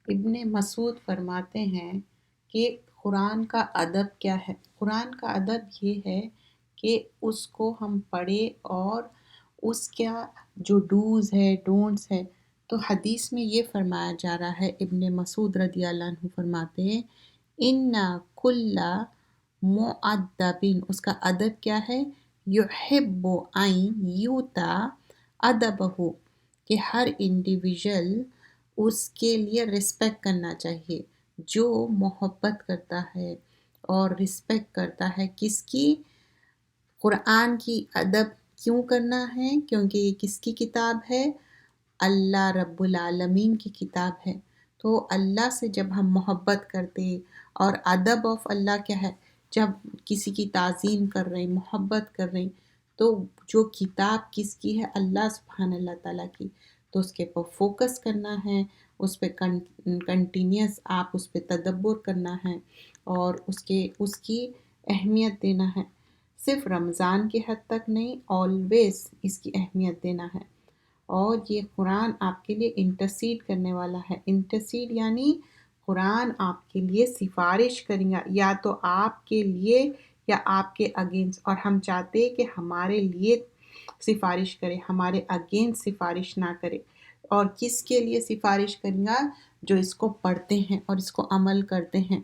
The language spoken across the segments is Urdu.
ابن مسعود فرماتے ہیں کہ قرآن کا ادب کیا ہے؟ قرآن کا ادب یہ ہے کہ اس کو ہم پڑھیں اور اس کا جو ڈوز ہے ڈونٹس ہے، تو حدیث میں یہ فرمایا جا رہا ہے، ابن مسعود رضی اللہ عنہ فرماتے ہیں ان کل معدبن، اس کا ادب کیا ہے؟ یحب ان یوتا ادبہ، کہ ہر انڈیویژل اس کے لیے رسپیکٹ کرنا چاہیے، جو محبت کرتا ہے اور رسپیکٹ کرتا ہے کس کی؟ قرآن کی ادب کیوں کرنا ہے؟ کیونکہ یہ کس کی کتاب ہے؟ اللہ رب العالمین کی کتاب ہے۔ تو اللہ سے جب ہم محبت کرتے، اور ادب آف اللہ کیا ہے؟ جب کسی کی تعظیم کر رہے ہیں، محبت کر رہے ہیں، تو جو کتاب کس کی ہے؟ اللہ سبحان اللہ تعالیٰ کی، تو اس کے پر فوکس کرنا ہے، اس پہ کنٹینیوس آپ اس پہ تدبر کرنا ہے، اور اس کی اہمیت دینا ہے، صرف رمضان کی حد تک نہیں، آلویز اس کی اہمیت دینا ہے۔ اور یہ قرآن آپ کے لیے انٹرسیڈ کرنے والا ہے۔ انٹرسیڈ یعنی قرآن آپ کے لیے سفارش کریں گا، یا تو آپ کے لیے یا آپ کے اگینسٹ، اور ہم چاہتے ہیں کہ ہمارے لیے سفارش کرے، ہمارے اگینسٹ سفارش نہ کرے۔ اور کس کے لیے سفارش کریں گا؟ جو اس کو پڑھتے ہیں اور اس کو عمل کرتے ہیں۔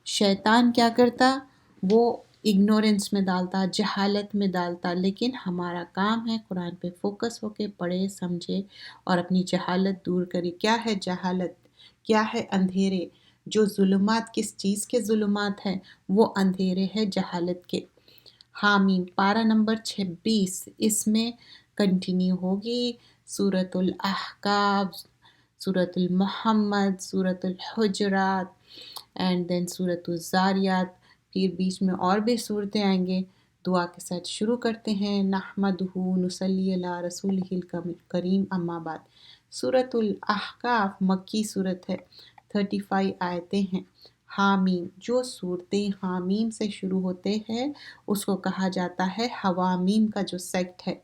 شیطان کیا کرتا؟ وہ اگنورنس میں ڈالتا، جہالت میں ڈالتا، لیکن ہمارا کام ہے قرآن پہ فوکس ہو کے پڑھے، سمجھے اور اپنی جہالت دور کرے۔ کیا ہے جہالت؟ کیا ہے اندھیرے؟ جو ظلمات کس چیز کے ظلمات ہیں؟ وہ اندھیرے ہے جہالت کے۔ حامیم پارہ نمبر 26، اس میں کنٹینیو ہوگی سورۃ الاحقاف، سورۃ المحمد، سورۃ الحجرات، اینڈ دین سورۃ الزاریات، پھر بیچ میں اور بھی صورتیں آئیں گے۔ دعا کے ساتھ شروع کرتے ہیں۔ نحمدہ نصلی علی رسولہ الکریم، اما بعد۔ سورۃ الاحقاف مکی صورت ہے، 35 آیتیں ہیں۔ حامیم، جو صورتیں حامیم سے شروع ہوتے ہیں اس کو کہا جاتا ہے حوامیم کا جو سیکٹ ہے۔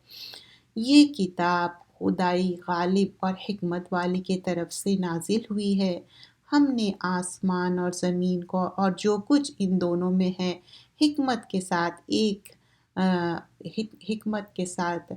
یہ کتاب خدائی غالب اور حکمت والی کی طرف سے نازل ہوئی ہے۔ ہم نے آسمان اور زمین کو اور جو کچھ ان دونوں میں ہے حکمت کے ساتھ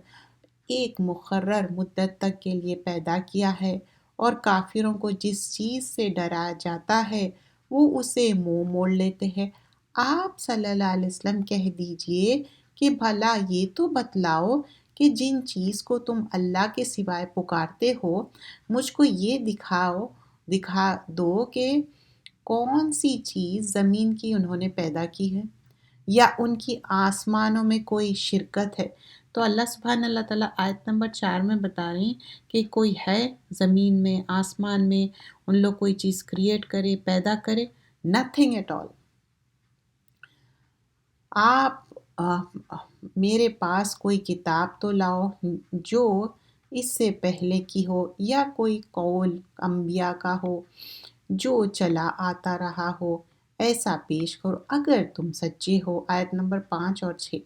ایک مقرر مدت تک کے لیے پیدا کیا ہے، اور کافروں کو جس چیز سے ڈرایا جاتا ہے وہ اسے منہ موڑ لیتے ہیں۔ آپ صلی اللہ علیہ وسلم کہہ دیجئے کہ بھلا یہ تو بتلاؤ کہ جن چیز کو تم اللہ کے سوائے پکارتے ہو، مجھ کو یہ دکھا دو کہ کون سی چیز زمین کی انہوں نے پیدا کی ہے، یا ان کی آسمانوں میں کوئی شرکت ہے۔ تو اللہ سبحانہ اللہ تعالیٰ آیت نمبر 4 میں بتا رہے ہیں کہ کوئی ہے زمین میں، آسمان میں، ان لوگ کوئی چیز کریٹ کرے، پیدا کرے، نتھنگ ایٹ آل۔ آپ میرے پاس کوئی کتاب تو لاؤ جو اس سے پہلے کی ہو، یا کوئی قول انبیاء کا ہو جو چلا آتا رہا ہو، ایسا پیش کرو اگر تم سچے ہو۔ آیت نمبر 5 اور 6۔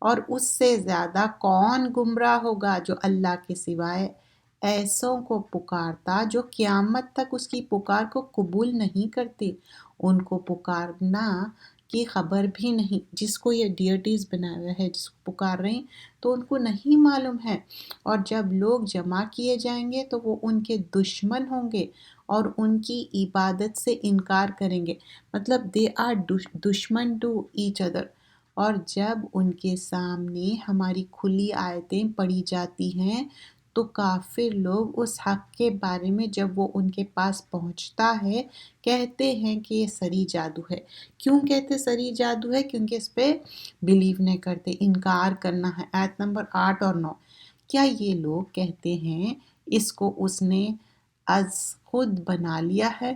اور اس سے زیادہ کون گمراہ ہوگا جو اللہ کے سوائے ایسوں کو پکارتا جو قیامت تک اس کی پکار کو قبول نہیں کرتے، ان کو پکارنا کی خبر بھی نہیں، جس کو یہ ڈیٹیز بنایا ہوا ہے، جس کو پکار رہے ہیں تو ان کو نہیں معلوم ہے۔ اور جب لوگ جمع کیے جائیں گے تو وہ ان کے دشمن ہوں گے اور ان کی عبادت سے انکار کریں گے، مطلب دے آر دشمن ٹو ایچ ادر۔ اور جب ان کے سامنے ہماری کھلی آیتیں پڑھی جاتی ہیں تو کافر لوگ اس حق کے بارے میں جب وہ ان کے پاس پہنچتا ہے کہتے ہیں کہ یہ سری جادو ہے۔ کیوں کہتے سری جادو ہے؟ کیونکہ اس پہ بلیو نہیں کرتے، انکار کرنا ہے۔ آیت نمبر 8 اور 9۔ کیا یہ لوگ کہتے ہیں اس کو اس نے از خود بنا لیا ہے؟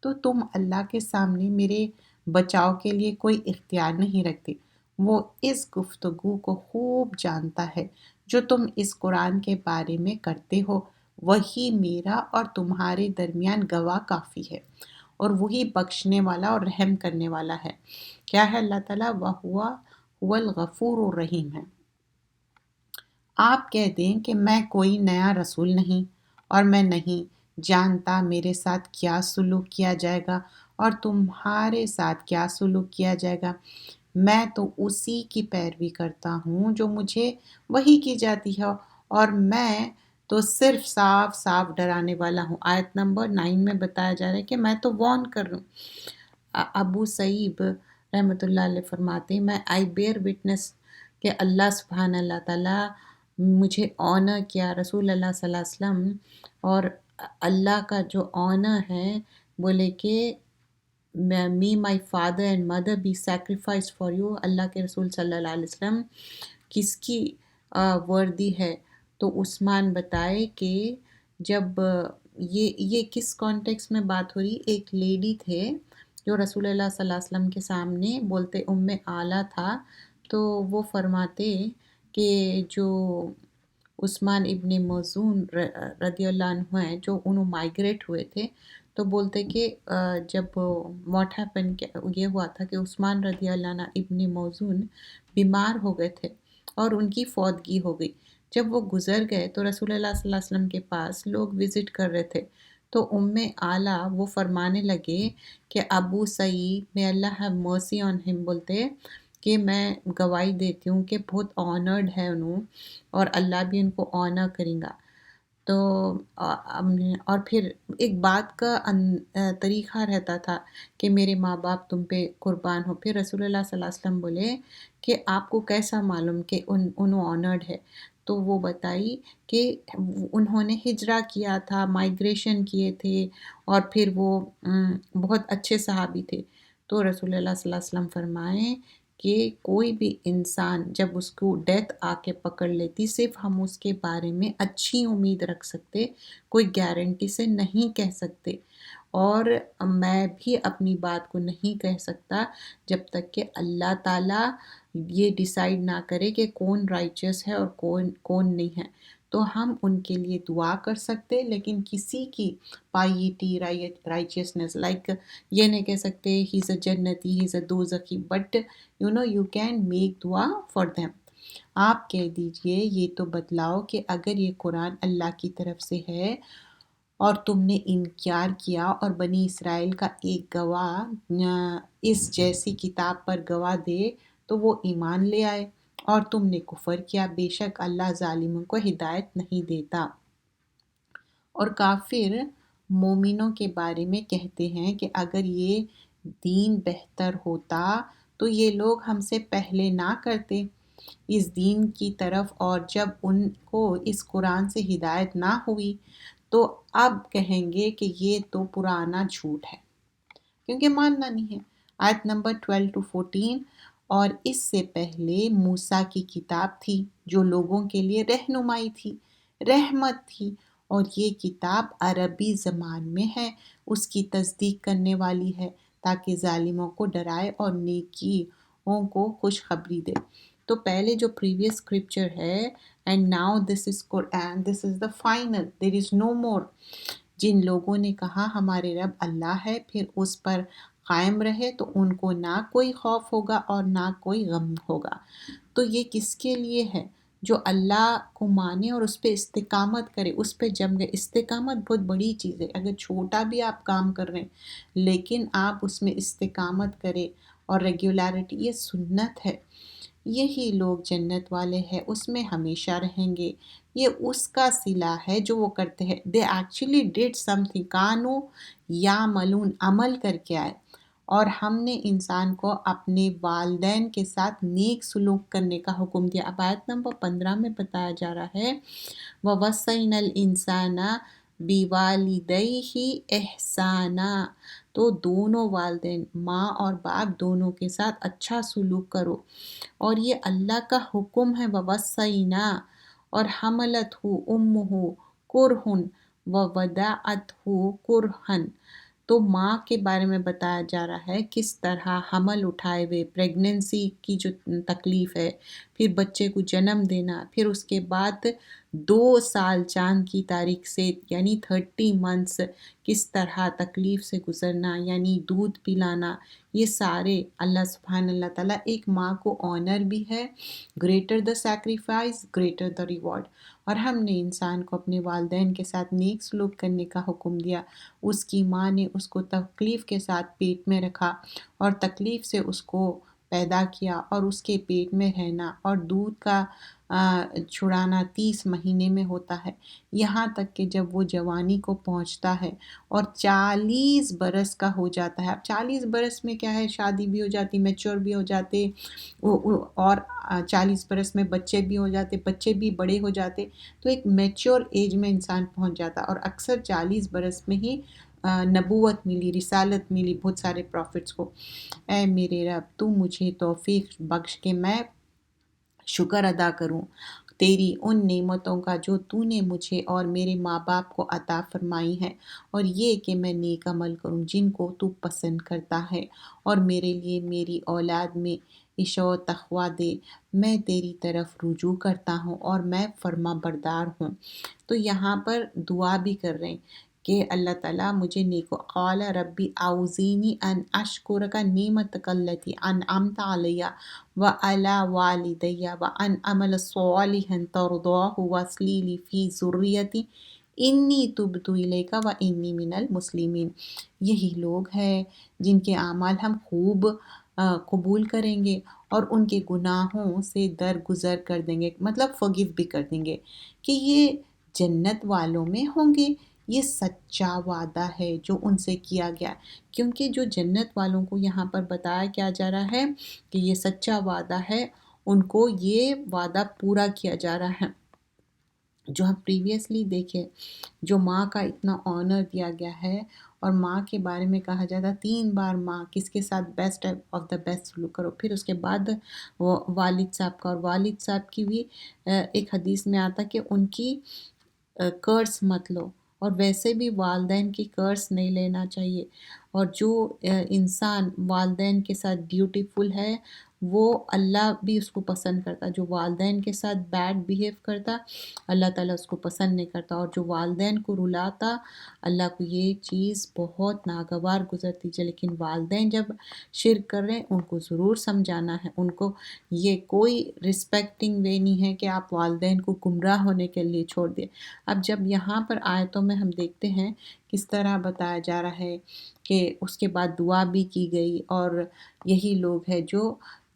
تو تم اللہ کے سامنے میرے بچاؤ کے لیے کوئی اختیار نہیں رکھتے۔ وہ اس گفتگو کو خوب جانتا ہے جو تم اس قرآن کے بارے میں کرتے ہو، وہی میرا اور تمہارے درمیان گواہ کافی ہے، اور وہی بخشنے والا اور رحم کرنے والا ہے۔ کیا ہے اللہ تعالیٰ؟ وَهُوَ الغفور الرحیم ہے۔ آپ کہہ دیں کہ میں کوئی نیا رسول نہیں، اور میں نہیں جانتا میرے ساتھ کیا سلوک کیا جائے گا اور تمہارے ساتھ کیا سلوک کیا جائے گا۔ میں تو اسی کی پیروی کرتا ہوں جو مجھے وحی کی جاتی ہے، اور میں تو صرف صاف صاف ڈرانے والا ہوں۔ آیت نمبر 9 میں بتایا جا رہا ہے کہ میں تو وارن کر رہا ہوں۔ ابو سعید رحمۃ اللہ علیہ فرماتے ہیں، میں آئی بیئر وٹنس کہ اللہ سبحانہ اللہ تعالیٰ مجھے آنر کیا، رسول اللہ صلی اللہ علیہ وسلم، اور اللہ کا جو آنر ہے، بولے کہ may my father and mother be sacrifice for you. اللہ کے رسول صلی اللہ علیہ وسلم کس کی وردی ہے؟ تو عثمان بتائے کہ جب یہ کس کانٹیکس میں بات ہو رہی، ایک لیڈی تھے جو رسول اللہ صلی اللہ علیہ وسلم کے سامنے بولتے اعلیٰ تھا، تو وہ فرماتے کہ جو عثمان ابن مظعون رضی اللہ عنہ ہیں، جو انہوں مائگریٹ ہوئے تھے، تو بولتے کہ جب واٹ ہیپن یہ ہوا تھا کہ عثمان رضی اللہ عنہ ابن مظعون بیمار ہو گئے تھے اور ان کی فوتگی ہو گئی۔ جب وہ گزر گئے تو رسول اللہ صلی اللہ علیہ وسلم کے پاس لوگ وزٹ کر رہے تھے، تو اعلیٰ وہ فرمانے لگے کہ ابو سعید may Allah have mercy on him بولتے کہ میں گواہی دیتی ہوں کہ بہت آنرڈ ہے انہوں، اور اللہ بھی ان کو آنر کریں گا۔ تو اور پھر ایک بات کا طریقہ رہتا تھا کہ میرے ماں باپ تم پہ قربان ہو۔ پھر رسول اللہ صلی اللہ علیہ وسلم بولے کہ آپ کو کیسا معلوم کہ انہوں آنرڈ ہے؟ تو وہ بتائی کہ انہوں نے ہجرہ کیا تھا، مائگریشن کیے تھے، اور پھر وہ بہت اچھے صحابی تھے۔ تو رسول اللہ صلی اللہ علیہ وسلم فرمائیں کہ کوئی بھی انسان جب اس کو ڈیتھ آ کے پکڑ لیتی، صرف ہم اس کے بارے میں اچھی امید رکھ سکتے، کوئی گارنٹی سے نہیں کہہ سکتے، اور میں بھی اپنی بات کو نہیں کہہ سکتا جب تک کہ اللہ تعالیٰ یہ ڈیسائیڈ نہ کرے کہ کون رائچس ہے اور کون نہیں ہے۔ تو ہم ان کے لیے دعا کر سکتے، لیکن کسی کی پائیٹی، رائچسنس، لائک یہ نہیں کہہ سکتے ہیز اے جنتی، ہیز اے دوزخی، بٹ یو کین میک دعا فار them۔ آپ کہہ دیجئے، یہ تو بتلاؤ کہ اگر یہ قرآن اللہ کی طرف سے ہے اور تم نے انکار کیا، اور بنی اسرائیل کا ایک گواہ اس جیسی کتاب پر گواہ دے تو وہ ایمان لے آئے، اور تم نے کفر کیا، بے شک اللہ ظالموں کو ہدایت نہیں دیتا۔ اور کافر مومنوں کے بارے میں کہتے ہیں کہ اگر یہ دین بہتر ہوتا تو یہ لوگ ہم سے پہلے نہ کرتے اس دین کی طرف، اور جب ان کو اس قرآن سے ہدایت نہ ہوئی تو اب کہیں گے کہ یہ تو پرانا جھوٹ ہے، کیونکہ ماننا نہیں ہے۔ آیت نمبر 12-14، اور اس سے پہلے موسیٰ کی کتاب تھی جو لوگوں کے لیے رہنمائی تھی، رحمت تھی، اور یہ کتاب عربی زبان میں ہے، اس کی تصدیق کرنے والی ہے تاکہ ظالموں کو ڈرائے اور نیکیوں کو خوشخبری دے۔ تو پہلے جو پریویس اسکرپچر ہے، and now this is Quran, this is the final, there is no more. جن لوگوں نے کہا ہمارے رب اللہ ہے، پھر اس پر قائم رہے تو ان کو نہ کوئی خوف ہوگا اور نہ کوئی غم ہوگا۔ تو یہ کس کے لیے ہے؟ جو اللہ کو مانے اور اس پہ استقامت کرے، اس پہ جم گئے۔ استقامت بہت بڑی چیز ہے، اگر چھوٹا بھی آپ کام کر رہے ہیں لیکن آپ اس میں استقامت کرے اور ریگولیرٹی، یہ سنت ہے، یہی لوگ جنت والے ہیں، اس میں ہمیشہ رہیں گے۔ یہ اس کا صلہ ہے جو وہ کرتے ہیں۔ they actually did something، کانو یا ملون، عمل کر کے آئے، اور ہم نے انسان کو اپنے والدین کے ساتھ نیک سلوک کرنے کا حکم دیا۔ اب آیت نمبر 15 میں بتایا جا رہا ہے وَوَصَّيْنَا الْإِنسَانَ بِوَالِدَيْهِ إِحْسَانًا، تو دونوں والدین، ماں اور باپ دونوں کے ساتھ اچھا سلوک کرو، اور یہ اللہ کا حکم ہے۔ وَوَصَّيْنَا، اور حملتہ امہ کرہن ووضعتہ کرہن، تو ماں کے بارے میں بتایا جا رہا ہے کس طرح حمل اٹھائے ہوئے، پریگننسی کی جو تکلیف ہے، پھر بچے کو جنم دینا، پھر اس کے بعد 2 سال چاند کی تاریخ سے، یعنی 30 منتھس کس طرح تکلیف سے گزرنا، یعنی دودھ پلانا، یہ سارے اللہ تعالیٰ ایک ماں کو آنر بھی ہے، greater the sacrifice greater the reward. اور ہم نے انسان کو اپنے والدین کے ساتھ نیک سلوک کرنے کا حکم دیا۔ اس کی ماں نے اس کو تکلیف کے ساتھ پیٹ میں رکھا اور تکلیف سے اس کو پیدا کیا، اور اس کے پیٹ میں رہنا اور دودھ کا چھڑانا 30 مہینے میں ہوتا ہے، یہاں تک کہ جب وہ جوانی کو پہنچتا ہے اور 40 برس کا ہو جاتا ہے۔ اب 40 برس میں کیا ہے، شادی بھی ہو جاتی، میچور بھی ہو جاتے، اور 40 برس میں بچے بھی ہو جاتے، بچے بھی بڑے ہو جاتے، تو ایک میچور ایج میں انسان پہنچ جاتا، اور اکثر 40 برس میں ہی نبوت ملی، رسالت ملی بہت سارے پروفٹس کو۔ اے میرے رب، تو مجھے توفیق بخش کہ میں شکر ادا کروں تیری ان نعمتوں کا جو تو نے مجھے اور میرے ماں باپ کو عطا فرمائی ہیں، اور یہ کہ میں نیک عمل کروں جن کو تو پسند کرتا ہے، اور میرے لیے میری اولاد میں عشق و تقویٰ دے۔ میں تیری طرف رجوع کرتا ہوں اور میں فرما بردار ہوں۔ تو یہاں پر دعا بھی کر رہے ہیں کہ اللہ تعالیٰ مجھے نیک قال ربی اوزینی ان اشکرک نعمتک التی انعمت علی وعلی والدی وان اعمل صالحا ترضاہ واصلح لی فی ذریتی انی تبت الیک وانی من المسلمین۔ یہی لوگ ہیں جن کے اعمال ہم خوب قبول کریں گے اور ان کے گناہوں سے درگزر کر دیں گے، مطلب فورگیو بھی کر دیں گے، کہ یہ جنت والوں میں ہوں گے۔ یہ سچا وعدہ ہے جو ان سے کیا گیا، کیونکہ جو جنت والوں کو یہاں پر بتایا کیا جا رہا ہے کہ یہ سچا وعدہ ہے، ان کو یہ وعدہ پورا کیا جا رہا ہے۔ جو ہم پریویسلی دیکھے، جو ماں کا اتنا آنر دیا گیا ہے، اور ماں کے بارے میں کہا جاتا 3 بار ماں کس کے ساتھ بیسٹ آف دا بیسٹ سلوک کرو، پھر اس کے بعد والد صاحب کا، اور والد صاحب کی بھی ایک حدیث میں آتا کہ ان کی قرض مت لو، اور ویسے بھی والدین کی قرض نہیں لینا چاہیے۔ اور جو انسان والدین کے ساتھ ڈیوٹیفل ہے وہ اللہ بھی اس کو پسند کرتا، جو والدین کے ساتھ بیڈ بیہیو کرتا اللہ تعالیٰ اس کو پسند نہیں کرتا، اور جو والدین کو رلاتا اللہ کو یہ چیز بہت ناگوار گزرتی ہے۔ لیکن والدین جب شرک کر رہے ہیں ان کو ضرور سمجھانا ہے، ان کو یہ کوئی رسپیکٹنگ وے نہیں ہے کہ آپ والدین کو گمراہ ہونے کے لیے چھوڑ دیں۔ اب جب یہاں پر آیتوں میں ہم دیکھتے ہیں کس طرح بتایا جا رہا ہے کہ اس کے بعد دعا بھی کی گئی، اور یہی لوگ ہیں جو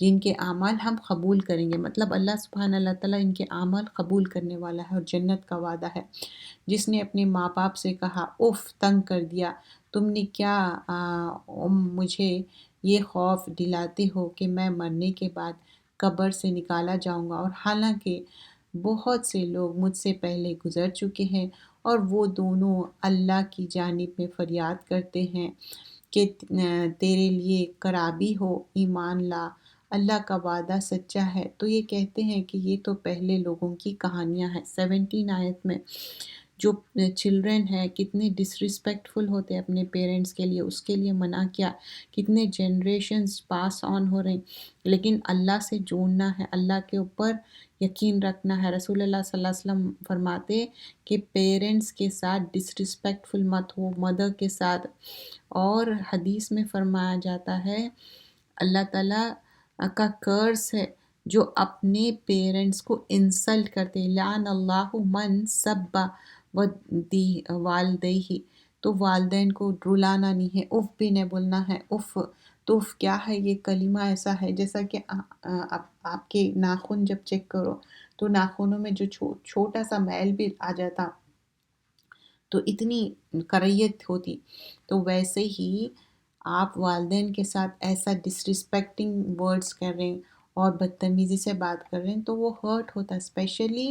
جن کے اعمال ہم قبول کریں گے، مطلب اللہ سبحانہ اللہ تعالیٰ ان کے اعمال قبول کرنے والا ہے، اور جنت کا وعدہ ہے۔ جس نے اپنے ماں باپ سے کہا اف، تنگ کر دیا، تم نے کیا مجھے یہ خوف دلاتے ہو کہ میں مرنے کے بعد قبر سے نکالا جاؤں گا، اور حالانکہ بہت سے لوگ مجھ سے پہلے گزر چکے ہیں، اور وہ دونوں اللہ کی جانب میں فریاد کرتے ہیں کہ تیرے لیے قرابی ہو، ایمان لا، اللہ کا وعدہ سچا ہے۔ تو یہ کہتے ہیں کہ یہ تو پہلے لوگوں کی کہانیاں ہیں۔ 17 آیت میں جو چلڈرن ہے کتنے ڈسرسپیکٹفل ہوتے ہیں اپنے پیرنٹس کے لیے، اس کے لیے منع کیا، کتنے جنریشنز پاس آن ہو رہے ہیں، لیکن اللہ سے جوڑنا ہے، اللہ کے اوپر یقین رکھنا ہے۔ رسول اللہ صلی اللہ علیہ وسلم فرماتے کہ پیرنٹس کے ساتھ ڈسرسپیکٹفل مت ہو، مدر کے ساتھ۔ اور حدیث میں فرمایا جاتا ہے اللہ تعالیٰ کا کرس ہے جو اپنے پیرنٹس کو انسلٹ کرتے، لعن اللہ من سب والدیہ، تو والدین کو رلانا نہیں ہے، اف بھی نہیں بولنا ہے۔ اف تو اف کیا ہے، یہ کلمہ ایسا ہے جیسا کہ آپ کے ناخن جب چیک کرو تو ناخنوں میں جو چھوٹا سا میل بھی آ جاتا تو اتنی کریت ہوتی، تو ویسے ہی آپ والدین کے ساتھ ایسا ڈسرسپیکٹنگ ورڈز کر رہے ہیں اور بدتمیزی سے بات کر رہے ہیں تو وہ ہرٹ ہوتا ہے، اسپیشلی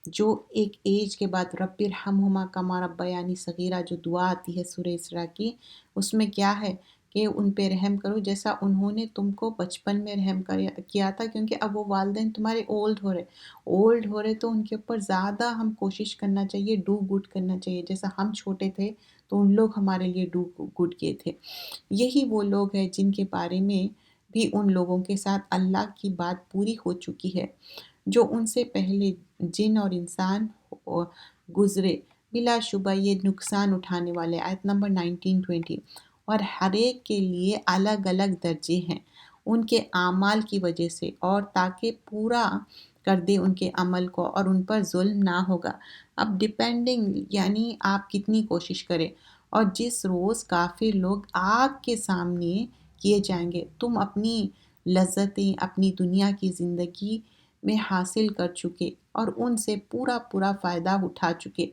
جو ایک ایج کے بعد رب ارحمہما کما ربیانی صغیرہ جو دعا آتی ہے سورہ اسراء کی، اس میں کیا ہے کہ ان پہ رحم کرو جیسا انہوں نے تم کو بچپن میں رحم کیا تھا، کیونکہ اب وہ والدین تمہارے اولڈ ہو رہے تو ان کے اوپر زیادہ ہم کوشش کرنا چاہیے، ڈو گڈ کرنا چاہیے، جیسا ہم چھوٹے تھے تو ان لوگ ہمارے لیے ڈو گڈ کیے تھے۔ یہی وہ لوگ ہیں جن کے بارے میں بھی ان لوگوں کے ساتھ اللہ کی بات پوری ہو چکی ہے۔ جو ان سے پہلے جن اور انسان گزرے بلا شبہ یہ نقصان اٹھانے والے. آیت نمبر 19-20. اور ہر ایک کے لیے الگ الگ درجے ہیں ان کے اعمال کی وجہ سے، اور تاکہ پورا کر دے ان کے عمل کو، اور ان پر ظلم نہ ہوگا. اب ڈپینڈنگ یعنی آپ کتنی کوشش کریں. اور جس روز کافر لوگ آگ کے سامنے کیے جائیں گے، تم اپنی لذتیں اپنی دنیا کی زندگی میں حاصل کر چکے اور ان سے پورا پورا فائدہ اٹھا چکے.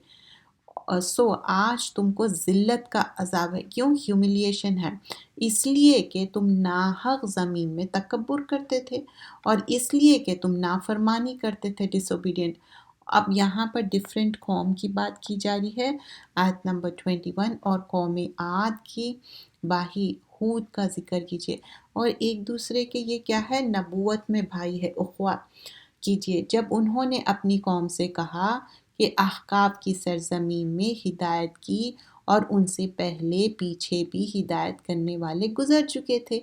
سو آج تم کو ذلت کا عذاب ہے. کیوں ہیوملیشن ہے؟ اس لیے کہ تم ناحق زمین میں تکبر کرتے تھے، اور اس لیے کہ تم نافرمانی کرتے تھے، ڈس اوبیڈینٹ. اب یہاں پر ڈیفرنٹ قوم کی بات کی جا رہی ہے. آیت نمبر 21. اور قوم عاد کی باہی ہود کا ذکر کیجیے. اور ایک دوسرے کے یہ کیا ہے؟ نبوت میں بھائی ہے، اخوہ کیجیے. جب انہوں نے اپنی قوم سے کہا کہ احقاف کی سرزمین میں ہدایت کی، اور ان سے پہلے پیچھے بھی ہدایت کرنے والے گزر چکے تھے،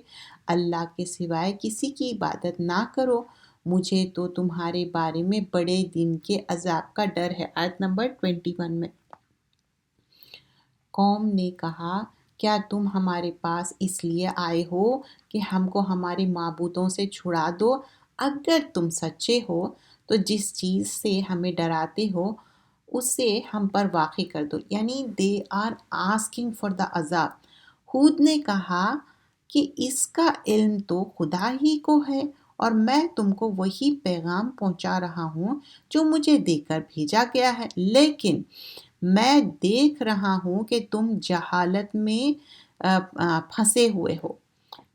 اللہ کے سوائے کسی کی عبادت نہ کرو، مجھے تو تمہارے بارے میں بڑے دن کے عذاب کا ڈر ہے. آیت نمبر 21 میں قوم نے کہا، کیا تم ہمارے پاس اس لیے آئے ہو کہ ہم کو ہمارے معبودوں سے چھڑا دو؟ اگر تم سچے ہو تو جس چیز سے ہمیں ڈراتے ہو اسے ہم پر واقع کر دو. یعنی they are asking for the عذاب. ہود نے کہا کہ اس کا علم تو خدا ہی کو ہے، اور میں تم کو وہی پیغام پہنچا رہا ہوں جو مجھے دے کر بھیجا گیا ہے، لیکن میں دیکھ رہا ہوں کہ تم جہالت میں پھنسے ہوئے ہو.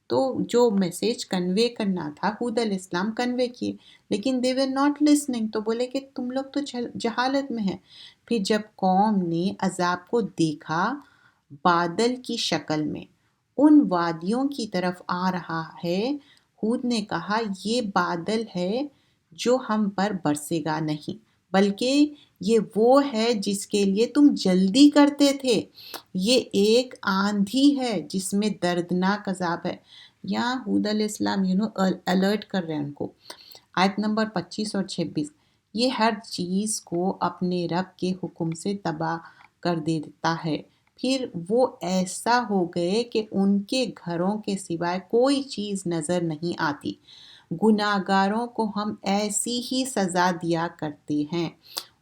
تو جو میسیج کنوے کرنا تھا حود علیہ السلام کنوے کیے، لیکن they were not listening. تو بولے کہ تم لوگ تو جہالت میں ہیں. پھر جب قوم نے عذاب کو دیکھا بادل کی شکل میں ان وادیوں کی طرف آ رہا ہے، حود نے کہا یہ بادل ہے جو ہم پر برسے گا نہیں، بلکہ یہ وہ ہے جس کے لیے تم جلدی کرتے تھے. یہ ایک آندھی ہے جس میں دردناک عذاب ہے. یہاں حود علیہ السلام الرٹ کر رہے ہیں ان کو. آیت نمبر 25 اور 26. یہ ہر چیز کو اپنے رب کے حکم سے تباہ کر دیتا ہے، پھر وہ ایسا ہو گئے کہ ان کے گھروں کے سوائے کوئی چیز نظر نہیں آتی. گناہگاروں کو ہم ایسی ہی سزا دیا کرتے ہیں،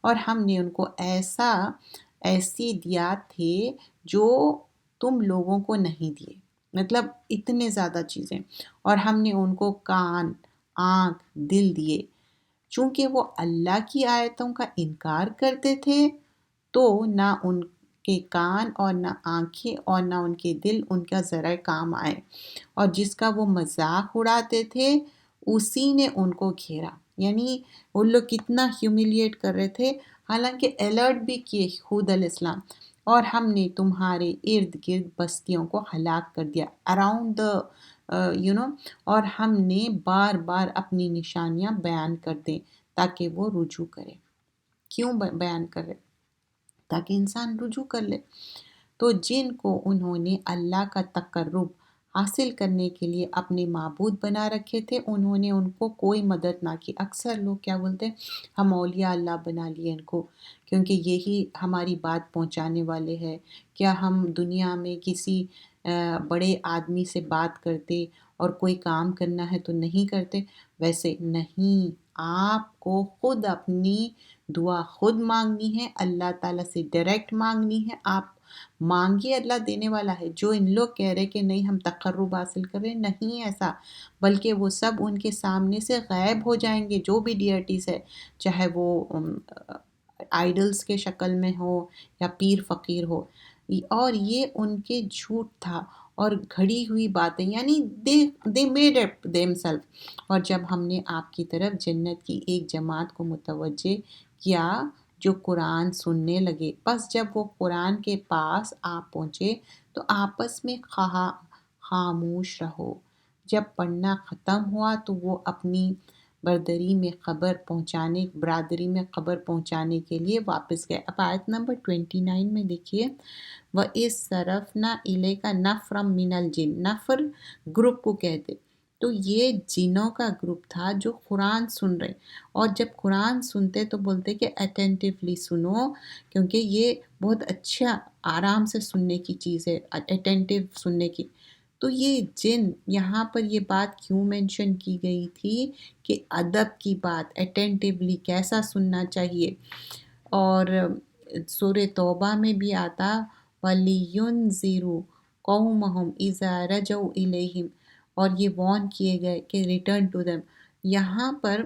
اور ہم نے ان کو ایسی دیات تھے جو تم لوگوں کو نہیں دیے. مطلب اتنے زیادہ چیزیں. اور ہم نے ان کو کان، آنکھ، دل دیے، چونکہ وہ اللہ کی آیتوں کا انکار کرتے تھے تو نہ ان کے کان اور نہ آنکھیں اور نہ ان کے دل ان کا ذرا کام آئے، اور جس کا وہ مذاق اڑاتے تھے اسی نے ان کو گھیرا. یعنی وہ لوگ کتنا ہیوملیٹ کر رہے تھے، حالانکہ الرٹ بھی کیے حود علیہ السلام. اور ہم نے تمہارے ارد گرد بستیوں کو ہلاک کر دیا، اراؤنڈ دا اور ہم نے بار بار اپنی نشانیاں بیان کر دیں تاکہ وہ رجوع کرے. کیوں بیان کرے؟ تاکہ انسان رجوع کر لے. تو جن کو انہوں نے اللہ کا تقرب حاصل کرنے کے لیے اپنے معبود بنا رکھے تھے، انہوں نے ان کو کوئی مدد نہ کی. اکثر لوگ کیا بولتے ہیں، ہم اولیاء اللہ بنا لیے ان کو کیونکہ یہی ہماری بات پہنچانے والے ہیں. کیا ہم دنیا میں کسی بڑے آدمی سے بات کرتے اور کوئی کام کرنا ہے تو نہیں کرتے؟ ویسے نہیں، آپ کو خود اپنی دعا خود مانگنی ہے، اللہ تعالیٰ سے ڈائریکٹ مانگنی ہے. آپ مانگیے، اللہ دینے والا ہے. جو ان لوگ کہہ رہے کہ نہیں ہم تقرب حاصل کر رہے، نہیں ایسا، بلکہ وہ سب ان کے سامنے سے غائب ہو جائیں گے. جو بھی ڈیئٹیز ہے، چاہے وہ آئیڈلز کے شکل میں ہو یا پیر فقیر ہو. اور یہ ان کے جھوٹ تھا اور گھڑی ہوئی باتیں، یعنی they made up themselves. اور جب ہم نے آپ کی طرف جنت کی ایک جماعت کو متوجہ کیا جو قرآن سننے لگے، پس جب وہ قرآن کے پاس آپ پہنچے تو آپس میں خاموش رہو. جب پڑھنا ختم ہوا تو وہ اپنی برادری میں خبر پہنچانے کے لیے واپس گئے. اب آیت نمبر 29 میں دیکھیے، وَإِذْ صَرَفْنَا إِلَيْكَ نَفْرًا مِنَ الْجِنِّ. نفر گروپ کو کہتے. تو یہ جنوں کا گروپ تھا جو قرآن سن رہے، اور جب قرآن سنتے تو بولتے کہ اٹینٹیولی سنو، کیونکہ یہ بہت اچھا آرام سے سننے کی چیز ہے، اٹینٹیو سننے کی۔ تو یہ جن یہاں پر یہ بات کیوں مینشن کی گئی تھی کہ ادب کی بات، اٹینٹیولی کیسا سننا چاہیے۔ اور سورہ توبہ میں بھی آتا وَلِيُنذِرُوا قَوْمَهُمْ إِذَا رَجَعُوا إِلَيْهِمْ، اور یہ وارن کیے گئے کہ ریٹرن ٹو دیم۔ یہاں پر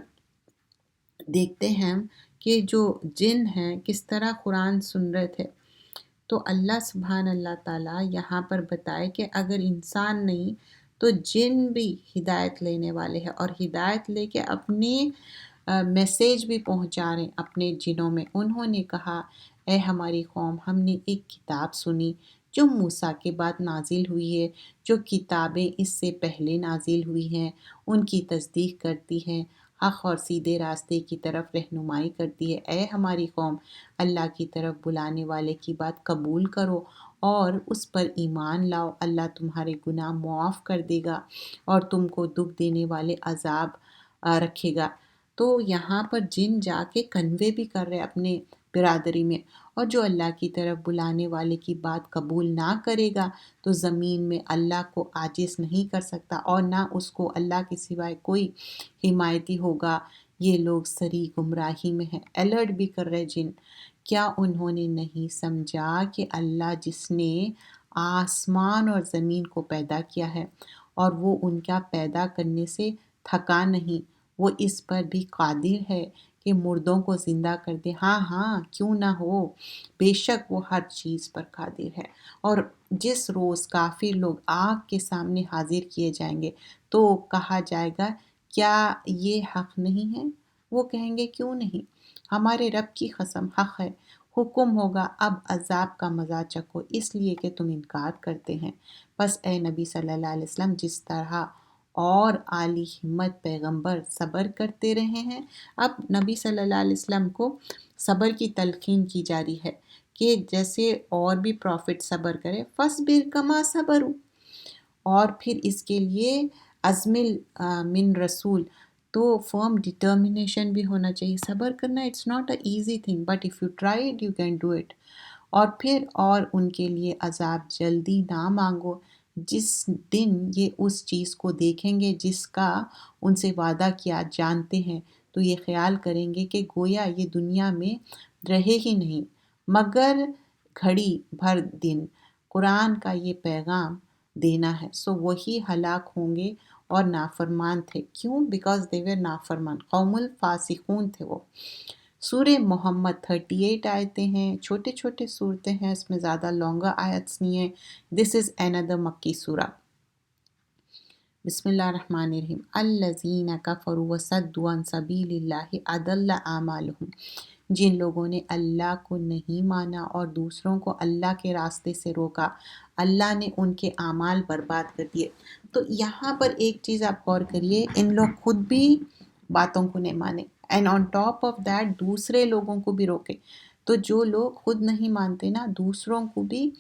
دیکھتے ہیں کہ جو جن ہیں کس طرح قرآن سن رہے تھے، تو اللہ سبحان اللہ تعالیٰ یہاں پر بتائے کہ اگر انسان نہیں تو جن بھی ہدایت لینے والے ہیں، اور ہدایت لے کے اپنے میسیج بھی پہنچا رہے ہیں اپنے جنوں میں۔ انہوں نے کہا اے ہماری قوم، ہم نے ایک کتاب سنی جو موسیٰ کے بعد نازل ہوئی ہے، جو کتابیں اس سے پہلے نازل ہوئی ہیں ان کی تصدیق کرتی ہیں، حق اور سیدھے راستے کی طرف رہنمائی کرتی ہے۔ اے ہماری قوم، اللہ کی طرف بلانے والے کی بات قبول کرو اور اس پر ایمان لاؤ، اللہ تمہارے گناہ معاف کر دے گا اور تم کو دکھ دینے والے عذاب رکھے گا۔ تو یہاں پر جن جا کے کنوے بھی کر رہے اپنے برادری میں، اور جو اللہ کی طرف بلانے والے کی بات قبول نہ کرے گا تو زمین میں اللہ کو عاجز نہیں کر سکتا، اور نہ اس کو اللہ کے سوائے کوئی حمایتی ہوگا۔ یہ لوگ سری گمراہی میں ہیں۔ الرٹ بھی کر رہے جن، کیا انہوں نے نہیں سمجھا کہ اللہ جس نے آسمان اور زمین کو پیدا کیا ہے اور وہ ان کا پیدا کرنے سے تھکا نہیں، وہ اس پر بھی قادر ہے کہ مردوں کو زندہ کر دے۔ ہاں ہاں، کیوں نہ ہو، بے شک وہ ہر چیز پر قادر ہے۔ اور جس روز کافر لوگ آگ کے سامنے حاضر کیے جائیں گے تو کہا جائے گا کیا یہ حق نہیں ہے؟ وہ کہیں گے کیوں نہیں، ہمارے رب کی قسم حق ہے۔ حکم ہوگا اب عذاب کا مزہ چکھو، اس لیے کہ تم انکار کرتے ہیں۔ بس اے نبی صلی اللہ علیہ وسلم، جس طرح اور عالی ہمت پیغمبر صبر کرتے رہے ہیں، اب نبی صلی اللہ علیہ وسلم کو صبر کی تلقین کی جاری ہے کہ جیسے اور بھی پروفٹ صبر کرے، فَاصْبِرْ كَمَا صَبَرُوا، اور پھر اس کے لیے عزم من رسول، تو فرم ڈٹرمنیشن بھی ہونا چاہیے۔ صبر کرنا it's not a easy thing, but if you try it you can do it. اور پھر اور ان کے لیے عذاب جلدی نہ مانگو، جس دن یہ اس چیز کو دیکھیں گے جس کا ان سے وعدہ کیا جانتے ہیں تو یہ خیال کریں گے کہ گویا یہ دنیا میں رہے ہی نہیں مگر گھڑی بھر دن، قرآن کا یہ پیغام دینا ہے۔ سو وہی ہلاک ہوں گے اور نافرمان تھے۔ کیوں؟ بیکاز دے ور نافرمان، قوم الفاسقون تھے وہ۔ سورہ محمد 38 آیتیں ہیں، چھوٹے چھوٹے صورتیں ہیں، اس میں زیادہ لانگا آیتس نہیں ہیں۔ دس از another مکی سورہ۔ بسم اللہ الرحمن الرحیم۔ الذین کفروا وصدوا عن سبیل اللہ اضل اعمالهم، جن لوگوں نے اللہ کو نہیں مانا اور دوسروں کو اللہ کے راستے سے روکا، اللہ نے ان کے اعمال برباد کر دیے۔ تو یہاں پر ایک چیز آپ غور کریے، ان لوگ خود بھی باتوں کو نہیں مانے، and on top of that دوسرے لوگوں کو بھی روکے۔ تو جو لوگ خود نہیں مانتے نا، دوسروں کو بھی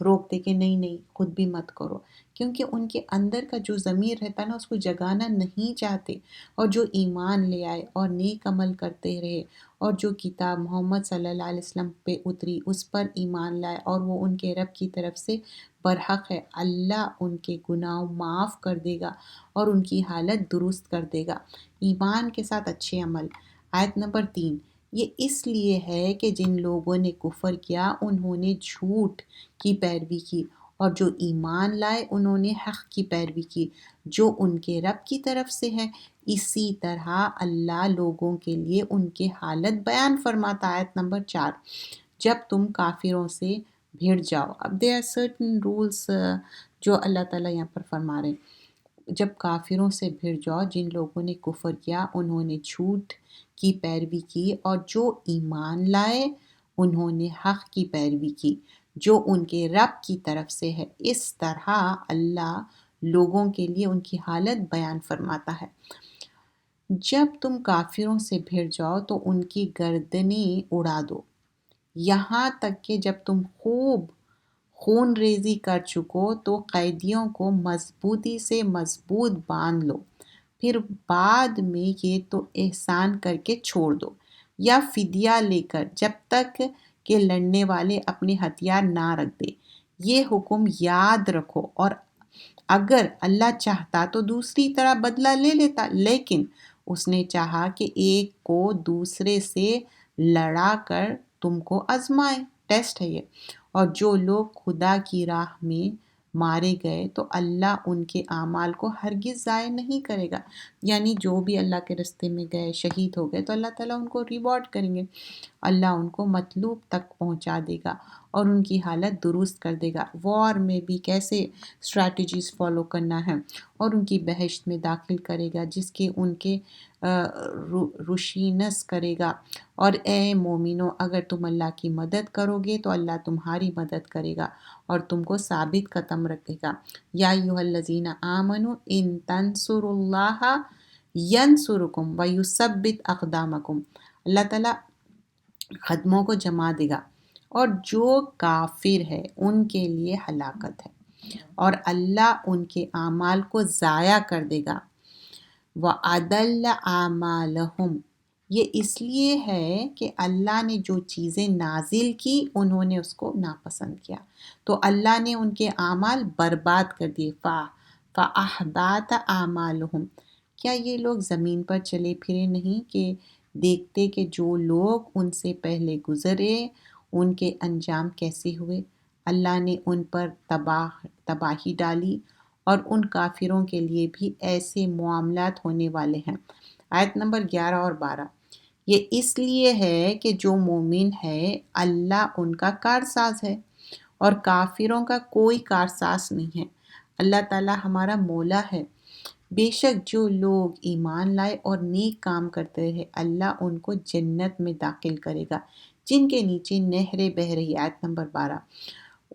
روکتے کہ نہیں نہیں خود بھی مت کرو، کیونکہ ان کے اندر کا جو ضمیر رہتا ہے نا اس کو جگانا نہیں چاہتے۔ اور جو ایمان لے آئے اور نیک عمل کرتے رہے اور جو کتاب محمد صلی اللہ علیہ وسلم پہ اتری اس پر ایمان لائے اور وہ ان کے رب کی طرف سے برحق ہے، اللہ ان کے گناہ معاف کر دے گا اور ان کی حالت درست کر دے گا۔ ایمان کے ساتھ اچھے عمل۔ آیت نمبر 3، یہ اس لیے ہے کہ جن لوگوں نے کفر کیا انہوں نے جھوٹ کی پیروی کی، اور جو ایمان لائے انہوں نے حق کی پیروی کی جو ان کے رب کی طرف سے ہے۔ اسی طرح اللہ لوگوں کے لیے ان کے حالت بیان فرماتا۔ آیت نمبر 4، جب تم کافروں سے بھیڑ جاؤ۔ اب there are certain rules جو اللہ تعالیٰ یہاں پر فرما رہے ہیں۔ جب کافروں سے بھیڑ جاؤ، جن لوگوں نے کفر کیا انہوں نے جھوٹ کی پیروی کی، اور جو ایمان لائے انہوں نے حق کی پیروی کی جو ان کے رب کی طرف سے ہے۔ اس طرح اللہ لوگوں کے لیے ان کی حالت بیان فرماتا ہے۔ جب تم کافروں سے بھیڑ جاؤ تو ان کی گردنیں اڑا دو، یہاں تک کہ جب تم خوب خون ریزی کر چکو تو قیدیوں کو مضبوطی سے مضبوط باندھ لو۔ پھر بعد میں یہ تو احسان کر کے چھوڑ دو یا فدیہ لے کر، جب تک کہ لڑنے والے اپنے ہتھیار نہ رکھ دے۔ یہ حکم یاد رکھو، اور اگر اللہ چاہتا تو دوسری طرح بدلہ لے لیتا، لیکن اس نے چاہا کہ ایک کو دوسرے سے لڑا کر تم کو آزمائے، ٹیسٹ ہے یہ۔ اور جو لوگ خدا کی راہ میں مارے گئے تو اللہ ان کے اعمال کو ہرگز ضائع نہیں کرے گا، یعنی جو بھی اللہ کے راستے میں گئے، شہید ہو گئے، تو اللہ تعالیٰ ان کو ریوارڈ کریں گے، اللہ ان کو مطلوب تک پہنچا دے گا اور ان کی حالت درست کر دے گا۔ وار میں بھی کیسے اسٹریٹجیز فالو کرنا ہے، اور ان کی بہشت میں داخل کرے گا جس کے ان کے رشینس کرے گا۔ اور اے مومنو، اگر تم اللہ کی مدد کرو گے تو اللہ تمہاری مدد کرے گا اور تم کو ثابت قدم رکھے گا۔ یا ایھا الذین آمنوا ان تنصروا اللہ ینصرکم ویثبت اقدامکم۔ اللہ تعالیٰ قدموں کو جما دے گا، اور جو کافر ہے ان کے لیے ہلاکت ہے، اور اللہ ان کے اعمال کو ضائع کر دے گا۔ وَأَضَلَّ أَعْمَالَهُمْ۔ یہ اس لیے ہے کہ اللہ نے جو چیزیں نازل کی انہوں نے اس کو ناپسند کیا، تو اللہ نے ان کے اعمال برباد کر دیے۔ فَأَحْبَطَ أَعْمَالَهُمْ۔ کیا یہ لوگ زمین پر چلے پھرے نہیں کہ دیکھتے کہ جو لوگ ان سے پہلے گزرے ان کے انجام کیسے ہوئے؟ اللہ نے ان پر تباہی ڈالی، اور ان کافروں کے لیے بھی ایسے معاملات ہونے والے ہیں۔ آیت نمبر 11 اور 12۔ یہ اس لیے ہے کہ جو مومن ہے اللہ ان کا کارساز ہے، اور کافروں کا کوئی کارساز نہیں ہے۔ اللہ تعالیٰ ہمارا مولا ہے۔ بے شک جو لوگ ایمان لائے اور نیک کام کرتے رہے، اللہ ان کو جنت میں داخل کرے گا جن کے نیچے نہریں بہہ رہی۔ آیت نمبر 12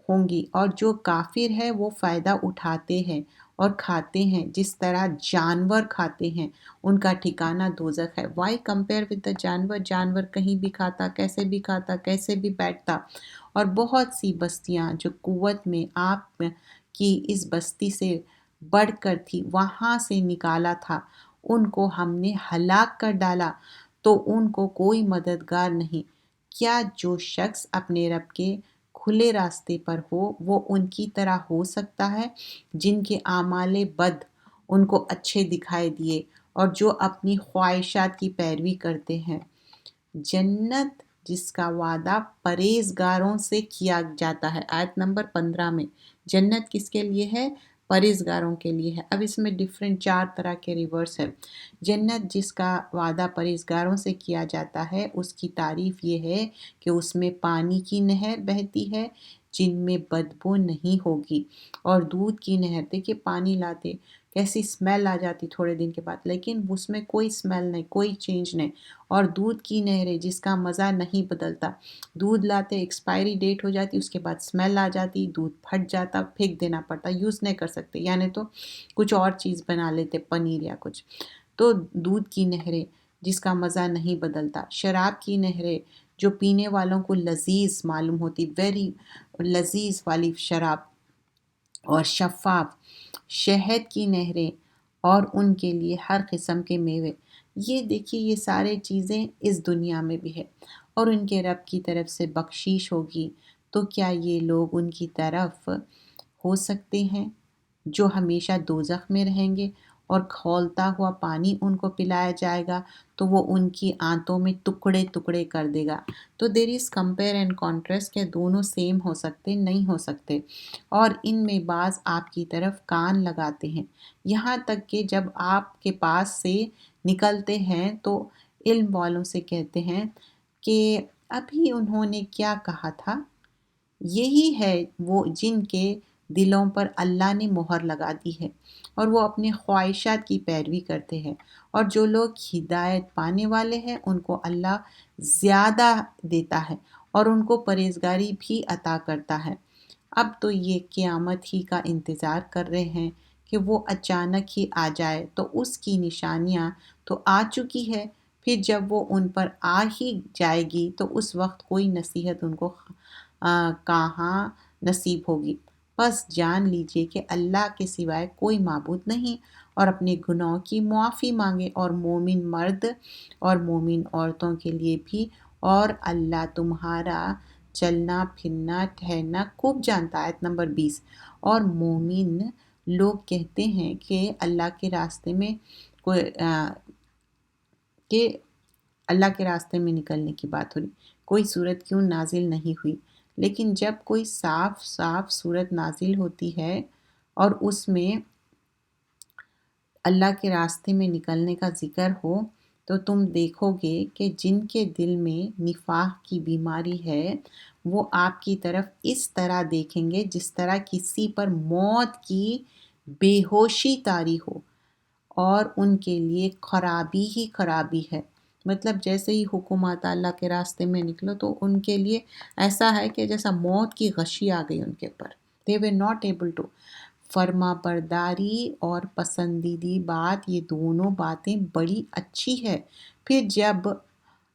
ہوں گی۔ اور جو کافر ہے وہ فائدہ اٹھاتے ہیں اور کھاتے ہیں جس طرح جانور کھاتے ہیں، ان کا ٹھکانہ دوزخ ہے۔ وائی کمپیئر ود دا جانور؟ جانور کہیں بھی کھاتا، کیسے بھی کھاتا، کیسے بھی بیٹھتا، اور بہت سی بستیاں جو قوت میں آپ کی اس بستی سے بڑھ کر تھی وہاں سے نکالا تھا، ان کو ہم نے ہلاک کر ڈالا تو ان کو کوئی مددگار نہیں۔ کیا جو شخص اپنے رب کے کھلے راستے پر ہو وہ ان کی طرح ہو سکتا ہے جن کے اعمال بد ان کو اچھے دکھائی دیے اور جو اپنی خواہشات کی پیروی کرتے ہیں؟ جنت جس کا وعدہ پرہیزگاروں سے کیا جاتا ہے۔ آیت نمبر 15 میں جنت کس کے لیے ہے؟ پرہیزگاروں کے لیے ہے۔ اب اس میں ڈیفرنٹ 4 طرح کے ریورس ہے۔ جنت جس کا وعدہ پرہیزگاروں سے کیا جاتا ہے، اس کی تعریف یہ ہے کہ اس میں پانی کی نہر بہتی ہے جن میں بدبو نہیں ہوگی، اور دودھ کی نہر۔ دیکھیے پانی لاتے کیسی اسمیل آ جاتی تھوڑے دن کے بعد، لیکن اس میں کوئی اسمیل نہیں، کوئی چینج نہیں۔ اور دودھ کی نہریں جس کا مزہ نہیں بدلتا، دودھ لاتے ایکسپائری ڈیٹ ہو جاتی، اس کے بعد اسمیل آ جاتی، دودھ پھٹ جاتا، پھینک دینا پڑتا، یوز نہیں کر سکتے، یعنی تو کچھ اور چیز بنا لیتے، پنیر یا کچھ۔ تو دودھ کی نہریں جس کا مزہ نہیں بدلتا، شراب کی نہریں جو پینے والوں کو لذیذ معلوم ہوتی، ویری لذیذ والی شراب، اور شفاف شہد کی نہریں، اور ان کے لیے ہر قسم کے میوے۔ یہ دیکھیے یہ سارے چیزیں اس دنیا میں بھی ہے، اور ان کے رب کی طرف سے بخشش ہوگی۔ تو کیا یہ لوگ ان کی طرف ہو سکتے ہیں جو ہمیشہ دوزخ میں رہیں گے، اور کھولتا ہوا پانی ان کو پلایا جائے گا تو وہ ان کی آنتوں میں ٹکڑے ٹکڑے کر دے گا۔ تو دیر از کمپیئر اینڈ کانٹراسٹ، کہ دونوں سیم ہو سکتے؟ نہیں ہو سکتے۔ اور ان میں بعض آپ کی طرف کان لگاتے ہیں، یہاں تک کہ جب آپ کے پاس سے نکلتے ہیں تو علم والوں سے کہتے ہیں کہ ابھی انہوں نے کیا کہا تھا۔ یہی ہے وہ جن کے دلوں پر اللہ نے مہر لگا دی ہے، اور وہ اپنے خواہشات کی پیروی کرتے ہیں۔ اور جو لوگ ہدایت پانے والے ہیں ان کو اللہ زیادہ دیتا ہے اور ان کو پرہیزگاری بھی عطا کرتا ہے۔ اب تو یہ قیامت ہی کا انتظار کر رہے ہیں کہ وہ اچانک ہی آ جائے، تو اس کی نشانیاں تو آ چکی ہے، پھر جب وہ ان پر آ ہی جائے گی تو اس وقت کوئی نصیحت ان کو کہاں نصیب ہوگی۔ بس جان لیجئے کہ اللہ کے سوائے کوئی معبود نہیں، اور اپنے گناہوں کی معافی مانگے، اور مومن مرد اور مومن عورتوں کے لیے بھی، اور اللہ تمہارا چلنا پھرنا ٹھہرنا خوب جانتا ہے۔ آیت نمبر 20۔ اور مومن لوگ کہتے ہیں کہ اللہ کے راستے میں کوئی کہ اللہ کے راستے میں نکلنے کی بات ہو رہی، کوئی صورت کیوں نازل نہیں ہوئی؟ لیکن جب کوئی صاف صاف صورت نازل ہوتی ہے اور اس میں اللہ کے راستے میں نکلنے کا ذکر ہو، تو تم دیکھو گے کہ جن کے دل میں نفاق کی بیماری ہے وہ آپ کی طرف اس طرح دیکھیں گے جس طرح کسی پر موت کی بے ہوشی طاری ہو، اور ان کے لیے خرابی ہی خرابی ہے۔ مطلب جیسے ہی حکم آتا اللہ کے راستے میں نکلو تو ان کے لیے ایسا ہے کہ جیسا موت کی غشی آ گئی ان کے اوپر۔ they were not able to۔ فرما برداری اور پسندیدی بات، یہ دونوں باتیں بڑی اچھی ہے۔ پھر جب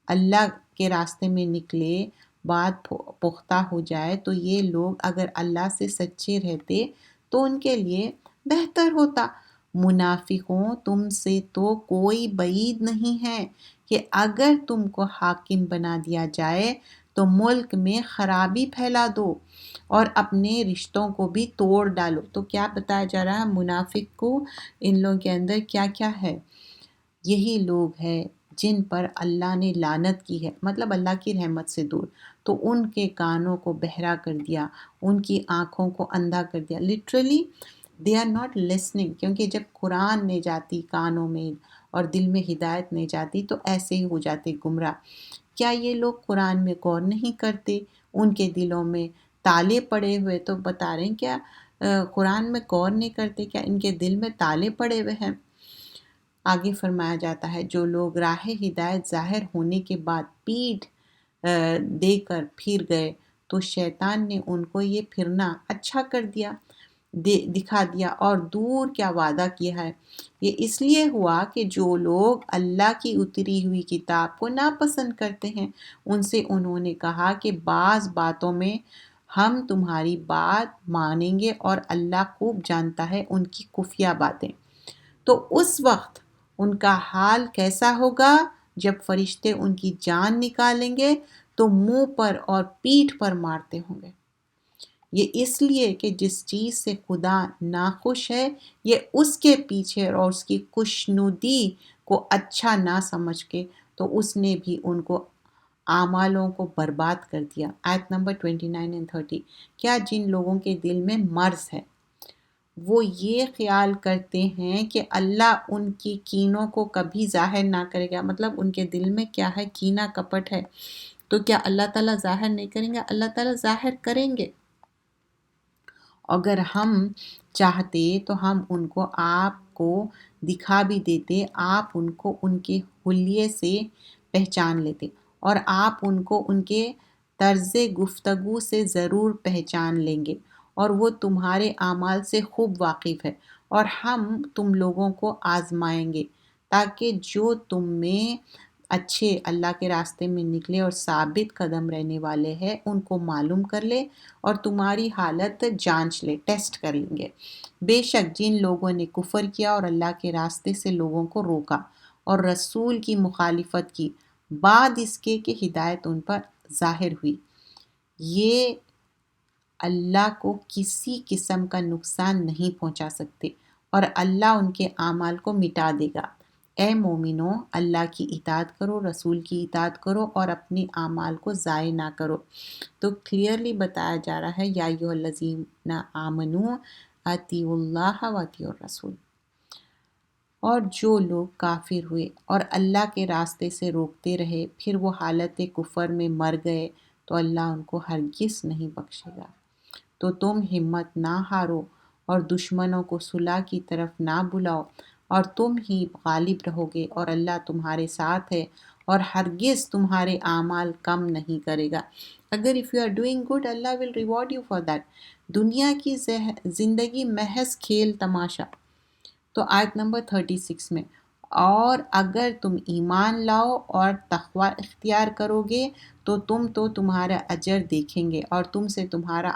اللہ کے راستے میں نکلے، بات پختہ ہو جائے، تو یہ لوگ اگر اللہ سے سچے رہتے تو ان کے لیے بہتر ہوتا۔ منافقوں، تم سے تو کوئی بعید نہیں ہے کہ اگر تم کو حاکم بنا دیا جائے تو ملک میں خرابی پھیلا دو اور اپنے رشتوں کو بھی توڑ ڈالو۔ تو کیا بتایا جا رہا ہے منافق کو؟ ان لوگوں کے اندر کیا کیا ہے؟ یہی لوگ ہیں جن پر اللہ نے لعنت کی ہے، مطلب اللہ کی رحمت سے دور، تو ان کے کانوں کو بہرا کر دیا، ان کی آنکھوں کو اندھا کر دیا۔ Literally they are not listening, کیونکہ جب قرآن نہیں جاتی کانوں میں اور دل میں ہدایت نہیں جاتی تو ایسے ہی ہو جاتے گمراہ۔ کیا یہ لوگ قرآن میں غور نہیں کرتے؟ ان کے دلوں میں تالے پڑے ہوئے، تو بتا رہے ہیں کیا قرآن میں غور نہیں کرتے؟ کیا ان کے دل میں تالے پڑے ہوئے ہیں؟ آگے فرمایا جاتا ہے جو لوگ راہ ہدایت ظاہر ہونے کے بعد پیٹھ دے کر پھر گئے تو شیطان نے ان کو یہ پھرنا اچھا کر دیا، دکھا دیا، اور دور کیا وعدہ کیا ہے۔ یہ اس لیے ہوا کہ جو لوگ اللہ کی اتری ہوئی کتاب کو ناپسند کرتے ہیں، ان سے انہوں نے کہا کہ بعض باتوں میں ہم تمہاری بات مانیں گے اور اللہ خوب جانتا ہے ان کی خفیہ باتیں۔ تو اس وقت ان کا حال کیسا ہوگا؟ جب فرشتے ان کی جان نکالیں گے تو منہ پر اور پیٹھ پر مارتے ہوں گے۔ یہ اس لیے کہ جس چیز سے خدا ناخوش ہے، یہ اس کے پیچھے اور اس کی خوشنودی کو اچھا نہ سمجھ کے تو اس نے بھی ان کو اعمالوں کو برباد کر دیا۔ آیت نمبر 29 and 30۔ کیا جن لوگوں کے دل میں مرض ہے وہ یہ خیال کرتے ہیں کہ اللہ ان کی کینوں کو کبھی ظاہر نہ کرے گا؟ مطلب ان کے دل میں کیا ہے؟ کینہ کپٹ ہے، تو کیا اللہ تعالیٰ ظاہر نہیں کریں گے؟ اللہ تعالیٰ ظاہر کریں گے۔ اگر ہم چاہتے تو ہم ان کو آپ کو دکھا بھی دیتے، آپ ان کو ان کے حلیے سے پہچان لیتے، اور آپ ان کو ان کے طرز گفتگو سے ضرور پہچان لیں گے، اور وہ تمہارے اعمال سے خوب واقف ہے۔ اور ہم تم لوگوں کو آزمائیں گے تاکہ جو تم میں اچھے اللہ کے راستے میں نکلے اور ثابت قدم رہنے والے ہیں ان کو معلوم کر لے اور تمہاری حالت جانچ لے، ٹیسٹ کر لیں گے۔ بے شک جن لوگوں نے کفر کیا اور اللہ کے راستے سے لوگوں کو روکا اور رسول کی مخالفت کی بعد اس کے کہ ہدایت ان پر ظاہر ہوئی، یہ اللہ کو کسی قسم کا نقصان نہیں پہنچا سکتے اور اللہ ان کے اعمال کو مٹا دے گا۔ اے مومنو، اللہ کی اطاعت کرو، رسول کی اطاعت کرو اور اپنے اعمال کو ضائع نہ کرو۔ تو کلیئرلی بتایا جا رہا ہے یا ایھا الذین آمنو اطیعوا اللہ و اطیعوا الرسول۔ اور جو لوگ کافر ہوئے اور اللہ کے راستے سے روکتے رہے پھر وہ حالت کفر میں مر گئے تو اللہ ان کو ہرگز نہیں بخشے گا۔ تو تم ہمت نہ ہارو اور دشمنوں کو صلح کی طرف نہ بلاؤ، اور تم ہی غالب رہو گے اور اللہ تمہارے ساتھ ہے اور ہرگز تمہارے اعمال کم نہیں کرے گا۔ اگر if you are doing good Allah will reward you for that۔ دنیا کی زندگی محض کھیل تماشا۔ تو آیت نمبر 36 میں اور اگر تم ایمان لاؤ اور تقوی اختیار کرو گے تو تمہارا اجر دیکھیں گے اور تم سے تمہارا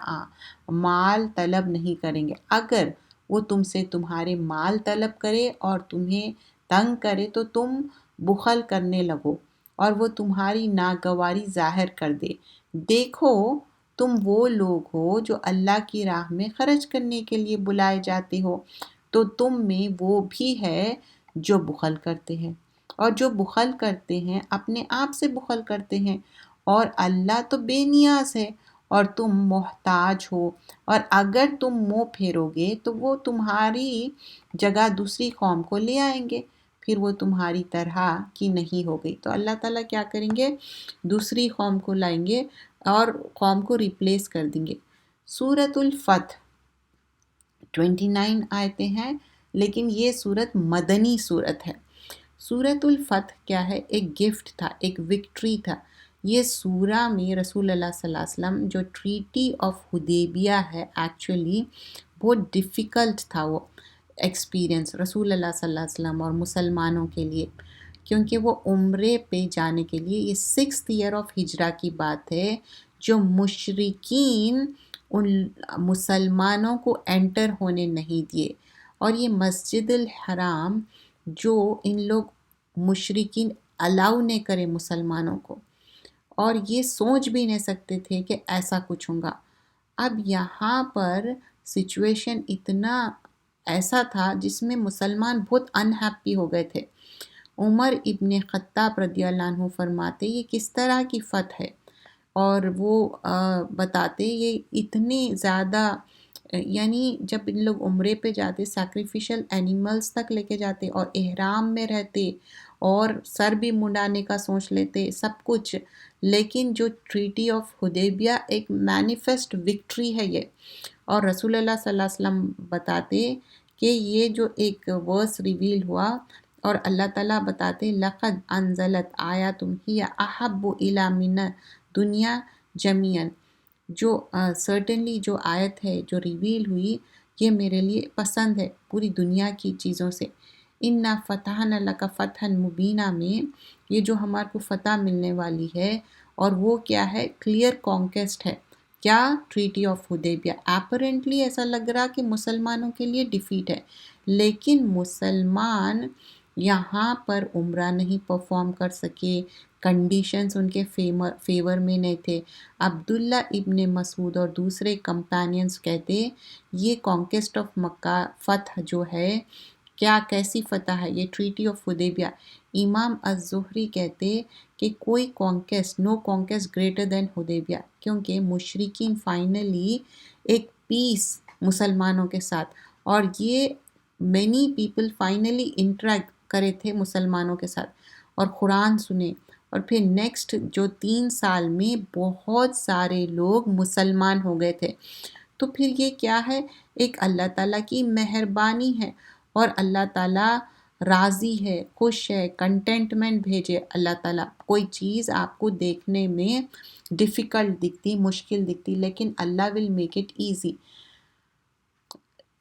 مال طلب نہیں کریں گے۔ اگر وہ تم سے تمہارے مال طلب کرے اور تمہیں تنگ کرے تو تم بخل کرنے لگو اور وہ تمہاری ناگواری ظاہر کر دے۔ دیکھو تم وہ لوگ ہو جو اللہ کی راہ میں خرچ کرنے کے لیے بلائے جاتے ہو، تو تم میں وہ بھی ہے جو بخل کرتے ہیں، اور جو بخل کرتے ہیں اپنے آپ سے بخل کرتے ہیں، اور اللہ تو بے نیاز ہے اور تم محتاج ہو، اور اگر تم منہ پھیرو گے تو وہ تمہاری جگہ دوسری قوم کو لے آئیں گے، پھر وہ تمہاری طرح کی نہیں ہو گئی۔ تو اللہ تعالیٰ کیا کریں گے؟ دوسری قوم کو لائیں گے اور قوم کو ریپلیس کر دیں گے۔ سورۃ الفتح 29 آیتیں ہیں، لیکن یہ سورت مدنی سورت ہے۔ سورۃ الفتح کیا ہے؟ ایک گفٹ تھا، ایک وکٹری تھا۔ یہ سورہ میں رسول اللہ صلی اللہ علیہ وسلم جو ٹریٹی آف حدیبیہ ہے، ایکچولی بہت ڈیفیکلٹ تھا وہ ایکسپیرینس رسول اللہ صلی اللہ علیہ وسلم اور مسلمانوں کے لیے، کیونکہ وہ عمرے پہ جانے کے لیے، یہ 6th ایئر آف ہجرہ کی بات ہے، جو مشرکین ان مسلمانوں کو انٹر ہونے نہیں دیے، اور یہ مسجد الحرام جو ان لوگ مشرکین الاؤ نہیں کرے مسلمانوں کو، اور یہ سوچ بھی نہیں سکتے تھے کہ ایسا کچھ ہوگا۔ اب یہاں پر سچویشن اتنا ایسا تھا جس میں مسلمان بہت انہیپی ہو گئے تھے۔ عمر ابن خطاب رضی اللہ عنہ فرماتے یہ کس طرح کی فتح ہے، اور وہ بتاتے یہ اتنے زیادہ، یعنی جب ان لوگ عمرے پہ جاتے سیکریفیشل اینیملز تک لے کے جاتے اور احرام میں رہتے اور سر بھی منڈانے کا سوچ لیتے سب کچھ، لیکن جو ٹریٹی آف حدیبیہ ایک مینیفیسٹ وکٹری ہے یہ، اور رسول اللہ صلی اللہ علیہ وسلم بتاتے کہ یہ جو ایک ورس ریویل ہوا، اور اللہ تعالیٰ بتاتے لقد انزلت آیاتم ہی احب الی من دنیا جمیعاً، جو سرٹنلی جو آیت ہے جو ریویل ہوئی یہ میرے لیے پسند ہے پوری دنیا کی چیزوں سے۔ انا فتحنا لک فتحا مبینہ میں یہ جو ہمارے کو فتح ملنے والی ہے، اور وہ کیا ہے؟ کلیئر کانکیسٹ ہے۔ کیا؟ Treaty of Hudaybiyyah. اپیرنٹلی ایسا لگ رہا کہ مسلمانوں کے لیے ڈیفیٹ ہے، لیکن مسلمان یہاں پر عمرہ نہیں پرفارم کر سکے، کنڈیشنز ان کے فیور میں نہیں تھے۔ عبداللہ ابن مسعود اور دوسرے کمپینینز کہتے یہ کانکیسٹ آف مکہ فتح جو ہے کیا کیسی فتح ہے؟ یہ ٹریٹی آف حدیبیہ۔ امام الزہری کہتے کہ کوئی کانکیسٹ، نو کانکیسٹ گریٹر دین حدیبیہ، کیونکہ مشرکین فائنلی ایک پیس مسلمانوں کے ساتھ، اور یہ مینی پیپل فائنلی انٹریکٹ کرے تھے مسلمانوں کے ساتھ اور قرآن سنے، اور پھر نیکسٹ جو 3 سال میں بہت سارے لوگ مسلمان ہو گئے تھے۔ تو پھر یہ کیا ہے؟ ایک اللہ تعالیٰ کی مہربانی ہے، اور اللہ تعالیٰ راضی ہے، خوش ہے، کنٹینٹمنٹ بھیجے اللہ تعالیٰ۔ کوئی چیز آپ کو دیکھنے میں ڈیفیکلٹ دکھتی، مشکل دکھتی، لیکن اللہ ول میک اٹ ایزی۔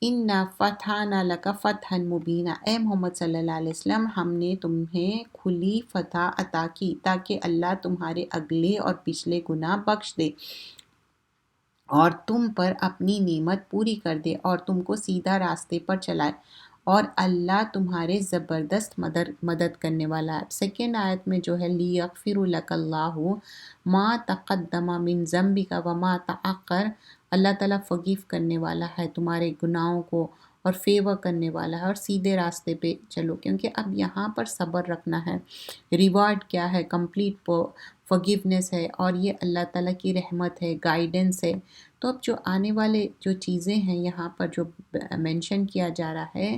اِنَّا فَتَحْنَا لَكَ فَتْحًا مُبِينًا، اے محمد صلی اللہ علیہ وسلم ہم نے تمہیں کھلی فتح عطا کی تاکہ اللہ تمہارے اگلے اور پچھلے گناہ بخش دے اور تم پر اپنی نعمت پوری کر دے اور تم کو سیدھا راستے پر چلائے، اور اللہ تمہارے زبردست مدد کرنے والا ہے۔ سیکنڈ آیت میں جو ہے لِيَغْفِرُ لَكَ اللَّهُ مَا تَقَدَّمَ مِن ذَنبِكَ وَمَا تَأَخَّرَ، اللہ تعالیٰ فگیو کرنے والا ہے تمہارے گناہوں کو اور فیور کرنے والا ہے، اور سیدھے راستے پہ چلو، کیونکہ اب یہاں پر صبر رکھنا ہے۔ ریوارڈ کیا ہے؟ کمپلیٹ فگیونیس ہے، اور یہ اللہ تعالیٰ کی رحمت ہے، گائیڈنس ہے۔ تو اب جو آنے والے جو چیزیں ہیں یہاں پر جو مینشن کیا جا رہا ہے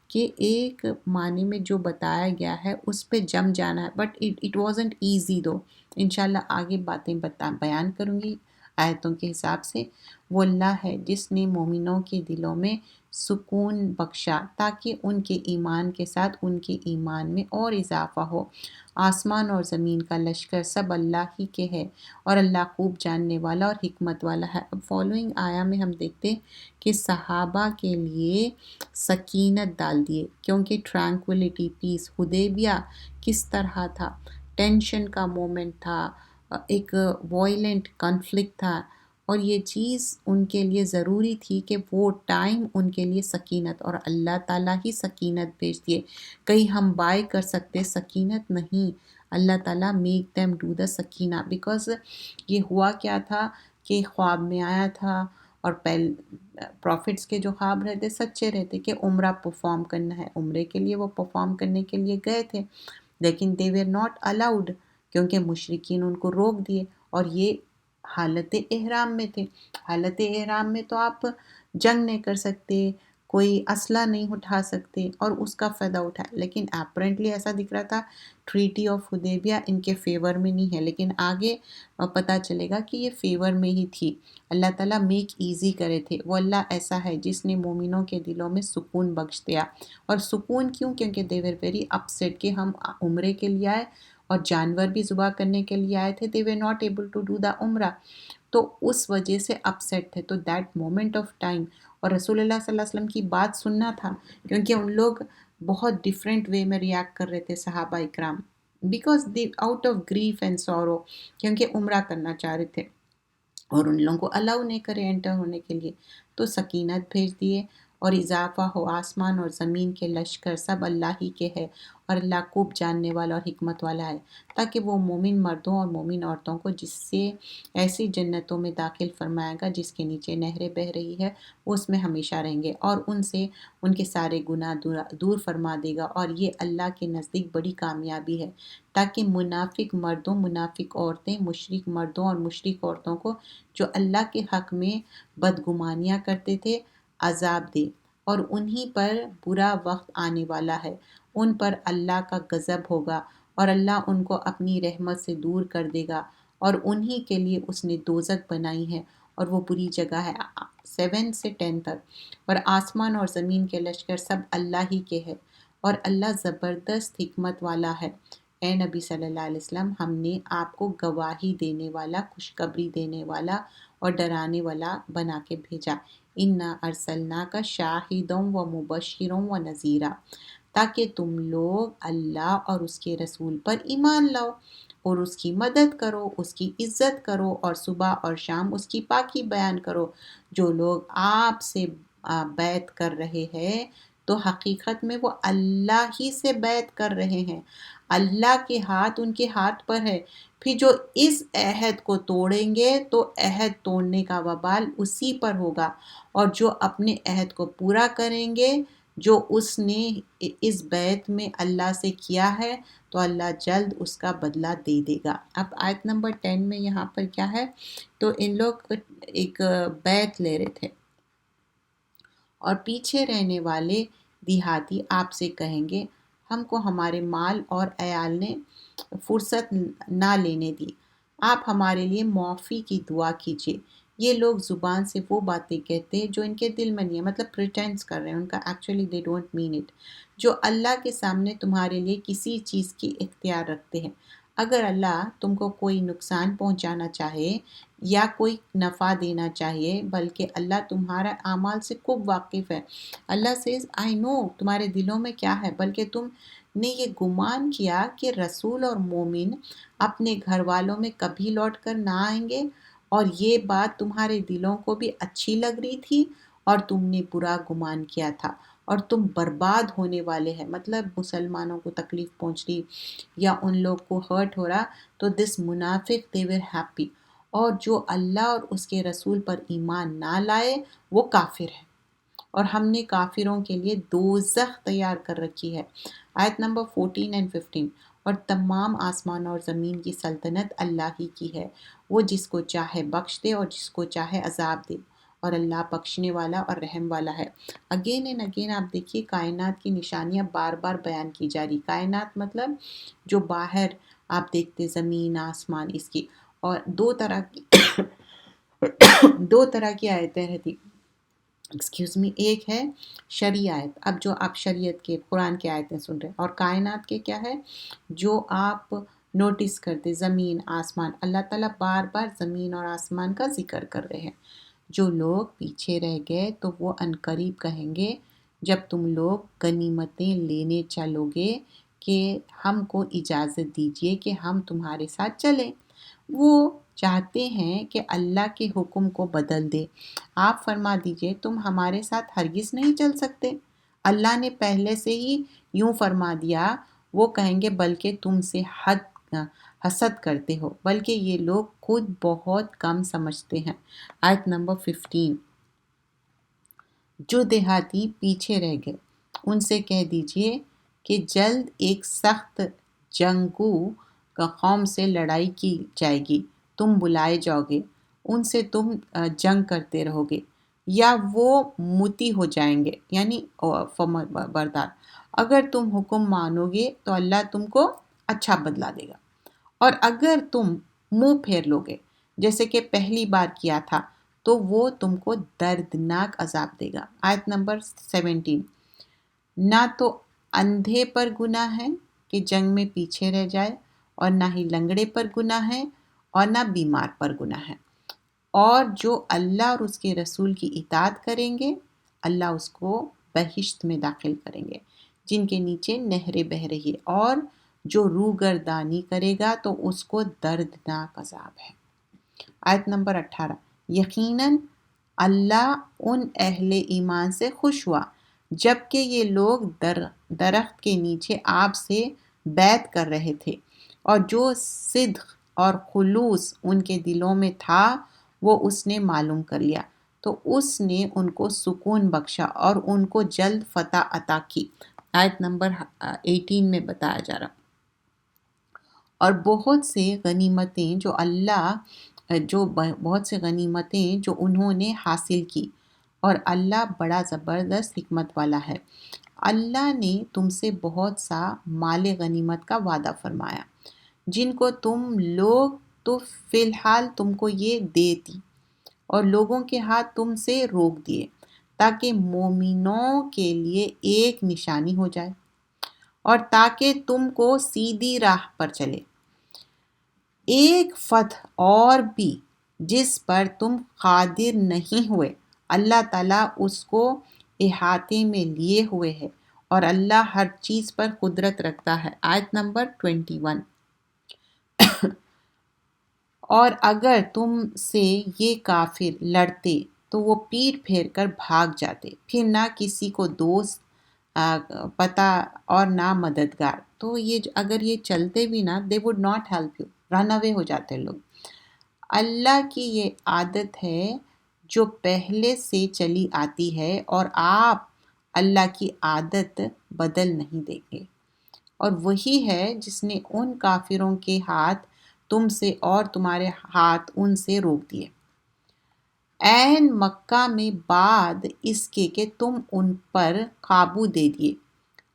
کہ ایک معنی میں جو بتایا گیا ہے اس پہ جم جانا ہے، بٹ اٹ وازنٹ ایزی دو۔ انشاءاللہ آگے باتیں بیان کروں گی آیتوں کے حساب سے، وہ اللہ ہے جس نے مومنوں کے دلوں میں سکون بخشا تاکہ ان کے ایمان کے ساتھ ان کے ایمان میں اور اضافہ ہو۔ آسمان اور زمین کا لشکر سب اللہ ہی کے ہے اور اللہ خوب جاننے والا اور حکمت والا ہے۔ اب فالوئنگ آیا میں ہم دیکھتے ہیں کہ صحابہ کے لیے سکینت ڈال دیے، کیونکہ ٹرانکولیٹی، پیس، حدیبیہ کس طرح تھا، ٹینشن کا مومنٹ تھا، ایک وائلنٹ کانفلکٹ تھا، اور یہ چیز ان کے لیے ضروری تھی کہ وہ ٹائم ان کے لیے سکینت، اور اللہ تعالیٰ ہی سکینت بھیج دیے۔ کہیں ہم بائی کر سکتے سکینت نہیں، اللہ تعالیٰ make them do the Sakina, because یہ ہوا کیا تھا کہ خواب میں آیا تھا، اور پروفٹس کے جو خواب رہتے سچے رہتے کہ عمرہ پرفارم کرنا ہے، عمرے کے لیے وہ پرفارم کرنے کے لیے گئے تھے، لیکن they were not allowed کیونکہ مشرکین ان کو روک دیے، اور یہ حالت احرام میں تھے۔ حالت احرام میں تو آپ جنگ نہیں کر سکتے، کوئی اسلحہ نہیں اٹھا سکتے، اور اس کا فائدہ اٹھایا، لیکن اپرنٹلی ایسا دکھ رہا تھا ٹریٹی آف حدیبیہ ان کے فیور میں نہیں ہے، لیکن آگے پتہ چلے گا کہ یہ فیور میں ہی تھی۔ اللہ تعالیٰ میک ایزی کرے تھے، وہ اللہ ایسا ہے جس نے مومنوں کے دلوں میں سکون بخش دیا۔ اور سکون کیوں؟ کیونکہ they were very upset کہ ہم عمرے کے لیے آئے اور جانور بھی ذبح کرنے کے لیے آئے تھے، they were not able to do the عمرہ، تو اس وجہ سے اپسیٹ تھے۔ تو دیٹ مومنٹ آف ٹائم، اور رسول اللہ صلی اللہ علیہ وسلم کی بات سننا تھا، کیونکہ ان لوگ بہت ڈیفرنٹ وے میں ریاکٹ کر رہے تھے صحابہ اکرام، because the out of grief and sorrow, کیونکہ عمرہ کرنا چاہ رہے تھے اور ان لوگوں کو الاؤ نہیں کرے انٹر ہونے کے لیے، تو سکینت بھیج دیے، اور اضافہ ہو آسمان اور زمین کے لشکر سب اللہ ہی کے ہے، اور اللہ خوب جاننے والا اور حکمت والا ہے، تاکہ وہ مومن مردوں اور مومن عورتوں کو جس سے ایسی جنتوں میں داخل فرمائے گا جس کے نیچے نہریں بہہ رہی ہے، وہ اس میں ہمیشہ رہیں گے، اور ان سے ان کے سارے گناہ دور فرما دے گا، اور یہ اللہ کے نزدیک بڑی کامیابی ہے، تاکہ منافق مردوں، منافق عورتیں، مشرک مردوں اور مشرک عورتوں کو جو اللہ کے حق میں بدگمانیاں کرتے تھے عذاب دے، اور انہی پر برا وقت آنے والا ہے، ان پر اللہ کا غضب ہوگا، اور اللہ ان کو اپنی رحمت سے دور کر دے گا، اور انہی کے لیے اس نے دوزخ بنائی ہے، اور وہ بری جگہ ہے۔ 7 سے 10 تک، اور آسمان اور زمین کے لشکر سب اللہ ہی کے ہے، اور اللہ زبردست حکمت والا ہے۔ اے نبی صلی اللہ علیہ وسلم، ہم نے آپ کو گواہی دینے والا، خوشخبری دینے والا اور ڈرانے والا بنا کے بھیجا۔ اِنَّا أَرْسَلْنَاكَ شَاهِدًا وَمُبَشِّرًا وَنَذِيرًا، تاکہ تم لوگ اللہ اور اس کے رسول پر ایمان لاؤ اور اس کی مدد کرو، اس کی عزت کرو، اور صبح اور شام اس کی پاکی بیان کرو۔ جو لوگ آپ سے بیعت کر رہے ہیں تو حقیقت میں وہ اللہ ہی سے بیعت کر رہے ہیں، اللہ کے ہاتھ ان کے ہاتھ پر ہے۔ پھر جو اس عہد کو توڑیں گے تو عہد توڑنے کا وبال اسی پر ہوگا، اور جو اپنے عہد کو پورا کریں گے جو اس نے اس بیعت میں اللہ سے کیا ہے تو اللہ جلد اس کا بدلہ دے دے گا۔ اب آیت نمبر 10 میں یہاں پر کیا ہے، تو ان لوگ ایک بیعت لے رہے تھے، اور پیچھے رہنے والے دیہاتی آپ سے کہیں گے ہم کو ہمارے مال اور عیال نے فرصت نہ لینے دی، آپ ہمارے لیے معافی کی دعا کیجیے۔ یہ لوگ زبان سے وہ باتیں کہتے ہیں جو ان کے دل میں نہیں ہے، مطلب پریٹینس کر رہے ہیں، ان کا actually they don't mean it, جو اللہ کے سامنے تمہارے لیے کسی چیز کی اختیار رکھتے ہیں۔ اگر اللہ تم کو کوئی نقصان پہنچانا چاہے یا کوئی نفع دینا چاہیے، بلکہ اللہ تمہارا اعمال سے خوب واقف ہے۔ اللہ says I know تمہارے دلوں میں کیا ہے، بلکہ تم نے یہ گمان کیا کہ رسول اور مومن اپنے گھر والوں میں کبھی لوٹ کر نہ آئیں گے، اور یہ بات تمہارے دلوں کو بھی اچھی لگ رہی تھی، اور تم نے برا گمان کیا تھا، اور تم برباد ہونے والے ہیں، مطلب مسلمانوں کو تکلیف پہنچ رہی یا ان لوگ کو ہرٹ ہو رہا، تو دس منافق they were happy، اور جو اللہ اور اس کے رسول پر ایمان نہ لائے وہ کافر ہے، اور ہم نے کافروں کے لیے دوزخ تیار کر رکھی ہے۔ آیت نمبر 14 and 15، اور تمام آسمان اور زمین کی سلطنت اللہ ہی کی ہے، وہ جس کو چاہے بخش دے اور جس کو چاہے عذاب دے، اور اللہ بخشنے والا اور رحم والا ہے۔ اگین اینڈ اگین آپ دیکھیے کائنات کی نشانیاں بار بار بیان کی جا رہی، کائنات مطلب جو باہر آپ دیکھتے زمین آسمان، اس کی، اور دو طرح کی دو طرح کی آیتیں رہتی، ایکسکیوز می، ایک ہے شرعی آیت، اب جو آپ شریعت کے قرآن کی آیتیں سن رہے ہیں، اور کائنات کے کیا ہے جو آپ نوٹس کرتے، زمین آسمان، اللہ تعالیٰ بار بار زمین اور آسمان کا ذکر کر رہے ہیں۔ جو لوگ پیچھے رہ گئے تو وہ عنقریب کہیں گے جب تم لوگ غنیمتیں لینے چلو گے کہ ہم کو اجازت دیجئے کہ ہم تمہارے ساتھ چلیں۔ وہ چاہتے ہیں کہ اللہ کے حکم کو بدل دے۔ آپ فرما دیجئے تم ہمارے ساتھ ہرگز نہیں چل سکتے، اللہ نے پہلے سے ہی یوں فرما دیا۔ وہ کہیں گے بلکہ تم سے حسد کرتے ہو، بلکہ یہ لوگ خود بہت کم سمجھتے ہیں۔ آیت نمبر 15، جو دیہاتی پیچھے رہ گئے ان سے کہہ دیجئے کہ جلد ایک سخت جنگجو کا قوم سے لڑائی کی جائے گی، تم بلائے جاؤ گے، ان سے تم جنگ کرتے رہو گے، یا وہ مطیع ہو جائیں گے یعنی فرما بردار۔ اگر تم حکم مانو گے تو اللہ تم کو اچھا بدلہ دے گا، اور اگر تم منہ پھیر لو گے جیسے کہ پہلی بار کیا تھا تو وہ تم کو دردناک عذاب دے گا۔ آیت نمبر 17، نہ تو اندھے پر گناہ ہے کہ جنگ میں پیچھے رہ جائے، اور نہ ہی لنگڑے پر گناہ ہے، اور نہ بیمار پر گناہ ہے، اور جو اللہ اور اس کے رسول کی اطاعت کریں گے اللہ اس کو بہشت میں داخل کریں گے جن کے نیچے نہریں بہہ رہی ہے، اور جو روگردانی کرے گا تو اس کو دردناک عذاب ہے۔ آیت نمبر 18، یقیناً اللہ ان اہل ایمان سے خوش ہوا جبکہ یہ لوگ درخت کے نیچے آپ سے بیعت کر رہے تھے، اور جو صدق اور خلوص ان کے دلوں میں تھا وہ اس نے معلوم کر لیا، تو اس نے ان کو سکون بخشا اور ان کو جلد فتح عطا کی۔ آیت نمبر 18 میں بتایا جا رہا، اور بہت سے غنیمتیں جو انہوں نے حاصل کی، اور اللہ بڑا زبردست حکمت والا ہے۔ اللہ نے تم سے بہت سا مال غنیمت کا وعدہ فرمایا جن کو تم لوگ تو فی الحال تم کو یہ دے دی، اور لوگوں کے ہاتھ تم سے روک دیے تاکہ مومنوں کے لیے ایک نشانی ہو جائے، اور تاکہ تم کو سیدھی راہ پر چلے۔ ایک فتح اور بھی جس پر تم قادر نہیں ہوئے اللہ تعالیٰ اس کو احاطے میں لیے ہوئے ہے، اور اللہ ہر چیز پر قدرت رکھتا ہے۔ آیت نمبر 21، اور اگر تم سے یہ کافر لڑتے تو وہ پیٹ پھیر کر بھاگ جاتے، پھر نہ کسی کو دوست پتہ اور نہ مددگار، تو اگر یہ چلتے بھی نا they would not help you، رن اوے ہو جاتے لوگ۔ اللہ کی یہ عادت ہے جو پہلے سے چلی آتی ہے، اور آپ اللہ کی عادت بدل نہیں دیں گے، اور وہی ہے جس نے ان کافروں کے ہاتھ تم سے اور تمہارے ہاتھ ان سے روک دیے عین مکہ میں بعد اس کے کہ تم ان پر قابو دے دیے،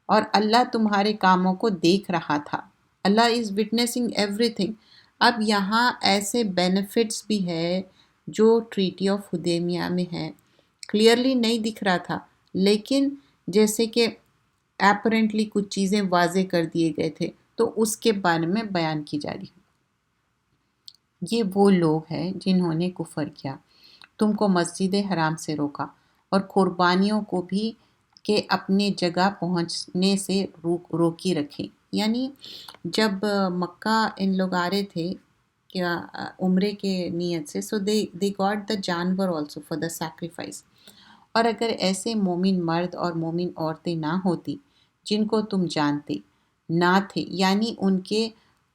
اور اللہ تمہارے کاموں کو دیکھ رہا تھا۔ اللہ از وٹنسنگ ایوری تھنگ۔ اب یہاں ایسے بینیفٹس بھی ہے جو ٹریٹی آف حدیبیہ میں ہے، کلیئرلی نہیں دکھ رہا تھا لیکن جیسے کہ اپیرنٹلی کچھ چیزیں واضح کر دیے گئے تھے تو اس کے بارے میں بیان کی جا رہی ہے۔ یہ وہ لوگ ہیں جنہوں نے کفر کیا، تم کو مسجد حرام سے روکا، اور قربانیوں کو بھی کہ اپنے جگہ پہنچنے سے روکی رکھے۔ یعنی جب مکہ ان لوگ آ رہے تھے کیا عمرے کے نیت سے، سو they got the جانور also for the sacrifice، اور اگر ایسے مومن مرد اور مومن عورتیں نہ ہوتی جن کو تم جانتے نہ تھے، یعنی ان کے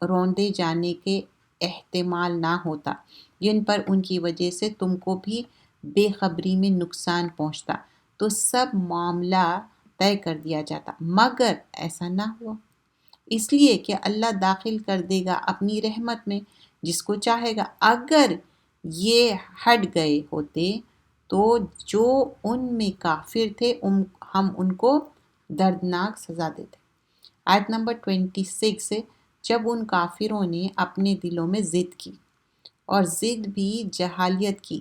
روندے جانے کے احتمال نہ ہوتا جن پر ان کی وجہ سے تم کو بھی بے خبری میں نقصان پہنچتا، تو سب معاملہ طے کر دیا جاتا، مگر ایسا نہ ہوا، اس لیے کہ اللہ داخل کر دے گا اپنی رحمت میں جس کو چاہے گا۔ اگر یہ ہٹ گئے ہوتے تو جو ان میں کافر تھے ہم ان کو دردناک سزا دیتے۔ آیت نمبر 26، جب ان کافروں نے اپنے دلوں میں ضد کی اور ضد بھی جہالیت کی،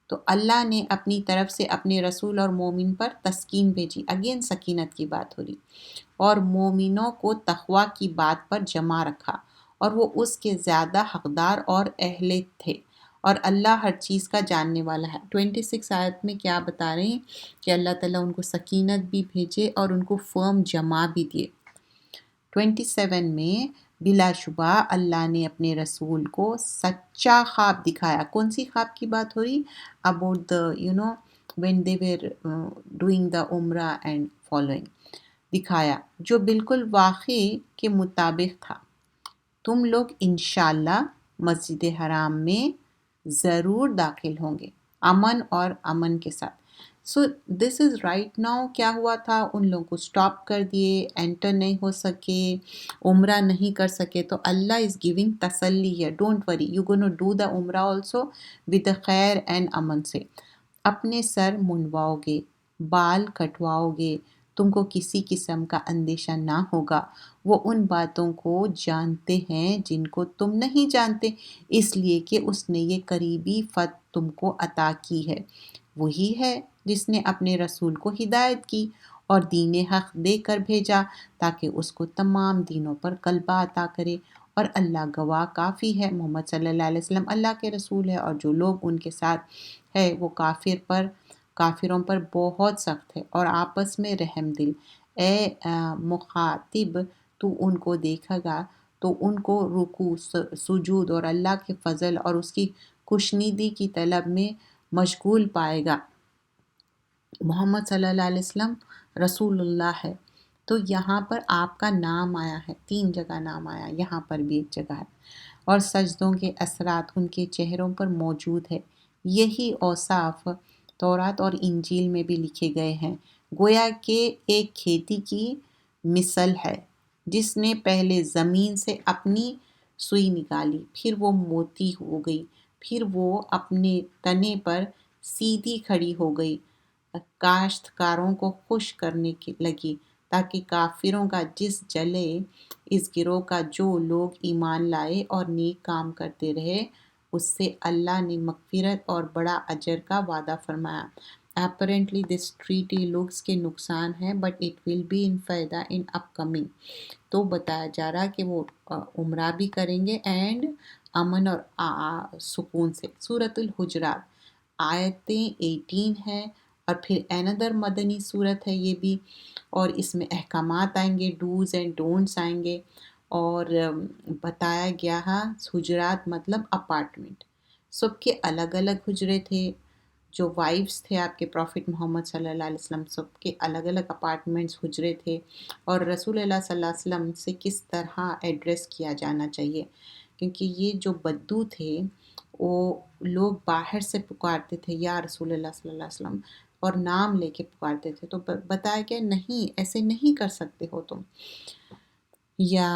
تو اللہ نے اپنی طرف سے اپنے رسول اور مومن پر تسکین بھیجی، اگین سکینت کی بات ہو رہی، اور مومنوں کو تقوی کی بات پر جمع رکھا، اور وہ اس کے زیادہ حقدار اور اہل تھے، اور اللہ ہر چیز کا جاننے والا ہے۔ 26 آیت میں کیا بتا رہے ہیں کہ اللہ تعالیٰ ان کو سکینت بھی بھیجے اور ان کو فرم جمع بھی دیے۔ 27 میں بلا شبہ اللہ نے اپنے رسول کو سچا خواب دکھایا۔ کون سی خواب کی بات ہو رہی؟ About the when they were doing the عمرہ and following، دکھایا جو بالکل واقعی کے مطابق تھا۔ تم لوگ انشاءاللہ مسجد حرام میں ضرور داخل ہوں گے، امن کے ساتھ۔ سو دس از رائٹ ناؤ کیا ہوا تھا، ان لوگوں کو سٹاپ کر دیے، انٹر نہیں ہو سکے، عمرہ نہیں کر سکے، تو اللہ از گیونگ تسلی ہے، don't worry you gonna do the عمرہ آلسو ود خیر اینڈ امن سے۔ اپنے سر منڈواؤ گے، بال کٹواؤ گے، تم کو کسی قسم کا اندیشہ نہ ہوگا، وہ ان باتوں کو جانتے ہیں جن کو تم نہیں جانتے، اس لیے کہ اس نے یہ قریبی فتح تم کو عطا کی ہے۔ وہی ہے جس نے اپنے رسول کو ہدایت کی اور دین حق دے کر بھیجا تاکہ اس کو تمام دینوں پر غلبہ عطا کرے، اور اللہ گواہ کافی ہے، محمد صلی اللہ علیہ وسلم اللہ کے رسول ہے، اور جو لوگ ان کے ساتھ ہے وہ کافروں پر بہت سخت ہے اور آپس میں رحم دل۔ اے مخاطب، تو ان کو دیکھے گا تو ان کو رکوع، سجود اور اللہ کے فضل اور اس کی خوشنودی کی طلب میں مشغول پائے گا۔ محمد صلی اللہ علیہ وسلم رسول اللہ ہے، تو یہاں پر آپ کا نام آیا ہے، 3 جگہ نام آیا، یہاں پر بھی ایک جگہ ہے، اور سجدوں کے اثرات ان کے چہروں پر موجود ہے۔ یہی اوصاف تورات اور انجیل میں بھی لکھے گئے ہیں، گویا کہ ایک کھیتی کی مثل ہے جس نے پہلے زمین سے اپنی سوئی نکالی، پھر وہ موٹی ہو گئی، پھر وہ اپنے تنے پر سیدھی کھڑی ہو گئی، کاشتکاروں کو خوش کرنے لگی تاکہ کافروں کا جس جلے اس گروہ کا جو لوگ ایمان لائے اور نیک کام کرتے رہے، اس سے اللہ نے مغفرت اور بڑا اجر کا وعدہ فرمایا۔ Apparently this treaty looks کے نقصان ہے but it will be in فائدہ in upcoming۔ تو بتایا جا رہا کہ وہ عمرہ بھی کریں گے اینڈ امن اور سکون سے۔ سورۃ الحجرات آیتیں 18 ہے، اور پھر اندر مدنی صورت ہے یہ بھی، اور اس میں احکامات آئیں گے، ڈوز اینڈ ڈونٹس آئیں گے، اور بتایا گیا ہے حجرات مطلب اپارٹمنٹ، سب کے الگ الگ حجرے تھے، جو وائفز تھے آپ کے پروفٹ محمد صلی اللہ علیہ وسلم سب کے الگ الگ اپارٹمنٹس حجرے تھے، اور رسول اللہ صلی اللہ علیہ وسلم سے کس طرح ایڈریس کیا جانا چاہیے، کیونکہ یہ جو بدو تھے وہ لوگ باہر سے پکارتے تھے یا رسول اللہ صلی اللہ علیہ وسلم، اور نام لے کے پکارتے تھے، تو بتایا کہ نہیں، ایسے نہیں کر سکتے ہو تم۔ یا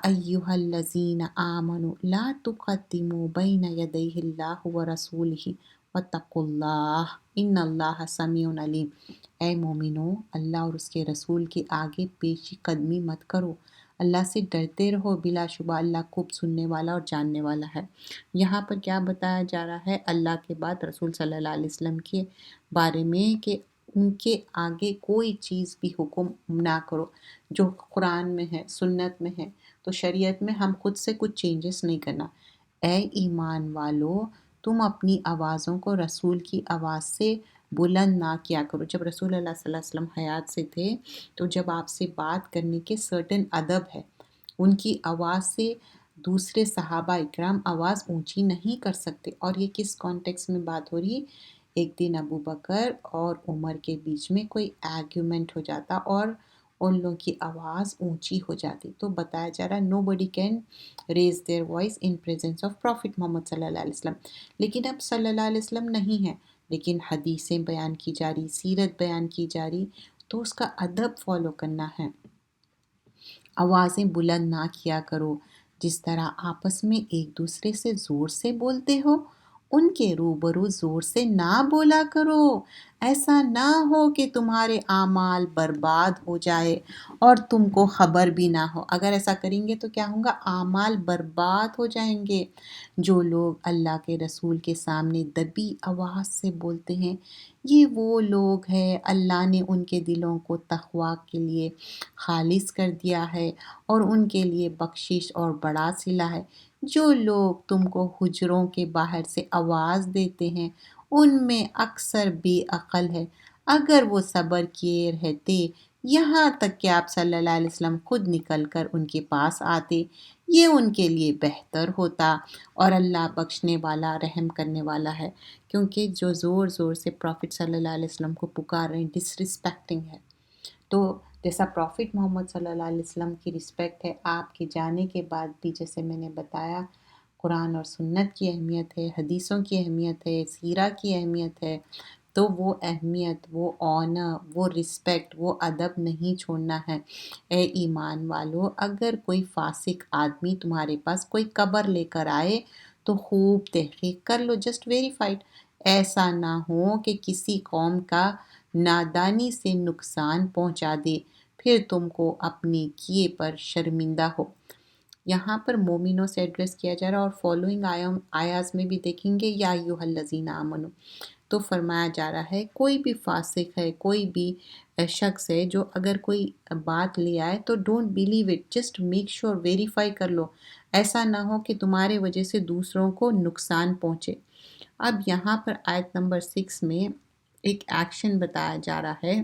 ایہا الذین آمنوا لا تقدموا بین یدی اللہ ورسولہ واتقوا اللہ ان اللہ سمیع علیم۔ اے مومنو، اللہ اور اس کے رسول کے آگے پیشی قدمی مت کرو، اللہ سے ڈرتے رہو، بلا شبہ اللہ خوب سننے والا اور جاننے والا ہے۔ یہاں پر کیا بتایا جا رہا ہے؟ اللہ کے بعد رسول صلی اللہ علیہ وسلم کے بارے میں کہ ان کے آگے کوئی چیز بھی حکم نہ کرو جو قرآن میں ہے، سنت میں ہے، تو شریعت میں ہم خود سے کچھ چینجز نہیں کرنا۔ اے ایمان والو، تم اپنی آوازوں کو رسول کی آواز سے بلند نہ کیا کرو۔ جب رسول اللہ صلی اللہ علیہ وسلم حیات سے تھے تو جب آپ سے بات کرنے کے سرٹن ادب ہے، ان کی آواز سے دوسرے صحابہ اکرام آواز اونچی نہیں کر سکتے، اور یہ کس کانٹیکس میں بات ہو رہی؟ ایک دن ابو بکر اور عمر کے بیچ میں کوئی آرگیومنٹ ہو جاتا اور ان لوگوں کی آواز اونچی ہو جاتی، تو بتایا جا رہا ہے nobody can raise their voice in presence of Prophet محمد صلی اللہ علیہ وسلم۔ لیکن اب صلی اللہ علیہ وسلم نہیں ہے، لیکن حدیثیں بیان کی جا رہی، سیرت بیان کی جا رہی، تو اس کا ادب فالو کرنا ہے۔ آوازیں بلند نہ کیا کرو، جس طرح آپس میں ایک دوسرے سے زور سے بولتے ہو، ان کے روبرو زور سے نہ بولا کرو، ایسا نہ ہو کہ تمہارے اعمال برباد ہو جائے اور تم کو خبر بھی نہ ہو۔ اگر ایسا کریں گے تو کیا ہوگا؟ اعمال برباد ہو جائیں گے۔ جو لوگ اللہ کے رسول کے سامنے دبی آواز سے بولتے ہیں، یہ وہ لوگ ہیں اللہ نے ان کے دلوں کو تقویٰ کے لیے خالص کر دیا ہے اور ان کے لیے بخشش اور بڑا صلہ ہے۔ جو لوگ تم کو حجروں کے باہر سے آواز دیتے ہیں، ان میں اکثر بے عقل ہے۔ اگر وہ صبر کیے رہتے یہاں تک کہ آپ صلی اللہ علیہ وسلم خود نکل کر ان کے پاس آتے، یہ ان کے لیے بہتر ہوتا، اور اللہ بخشنے والا رحم کرنے والا ہے۔ کیونکہ جو زور زور سے پروفٹ صلی اللہ علیہ وسلم کو پکار رہے ہیں، ڈس رسپیکٹنگ ہے، تو جیسا پروفٹ محمد صلی اللہ علیہ وسلم کی رسپیکٹ ہے، آپ کے جانے کے بعد بھی جیسے میں نے بتایا قرآن اور سنت کی اہمیت ہے، حدیثوں کی اہمیت ہے، سیرہ کی اہمیت ہے، تو وہ اہمیت، وہ آنر، وہ رسپیکٹ، وہ ادب نہیں چھوڑنا ہے۔ اے ایمان والو، اگر کوئی فاسق آدمی تمہارے پاس کوئی قبر لے کر آئے تو خوب تحقیق کر لو، جسٹ ویریفائڈ۔ ایسا نہ ہو کہ کسی قوم کا نادانی سے نقصان پہنچا دے، پھر تم کو اپنے کیے پر شرمندہ ہو۔ یہاں پر مومنوں سے ایڈریس کیا جا رہا ہے، اور فالوئنگ آیاز میں بھی دیکھیں گے یا ایھا الذین آمنو، تو فرمایا جا رہا ہے کوئی بھی فاسق ہے، کوئی بھی شخص ہے جو اگر کوئی بات لے آئے تو don't believe it, just make sure, verify کر لو، ایسا نہ ہو کہ تمہارے وجہ سے دوسروں کو نقصان پہنچے۔ اب یہاں پر آیت نمبر 6 میں ایک ایکشن بتایا جا رہا ہے۔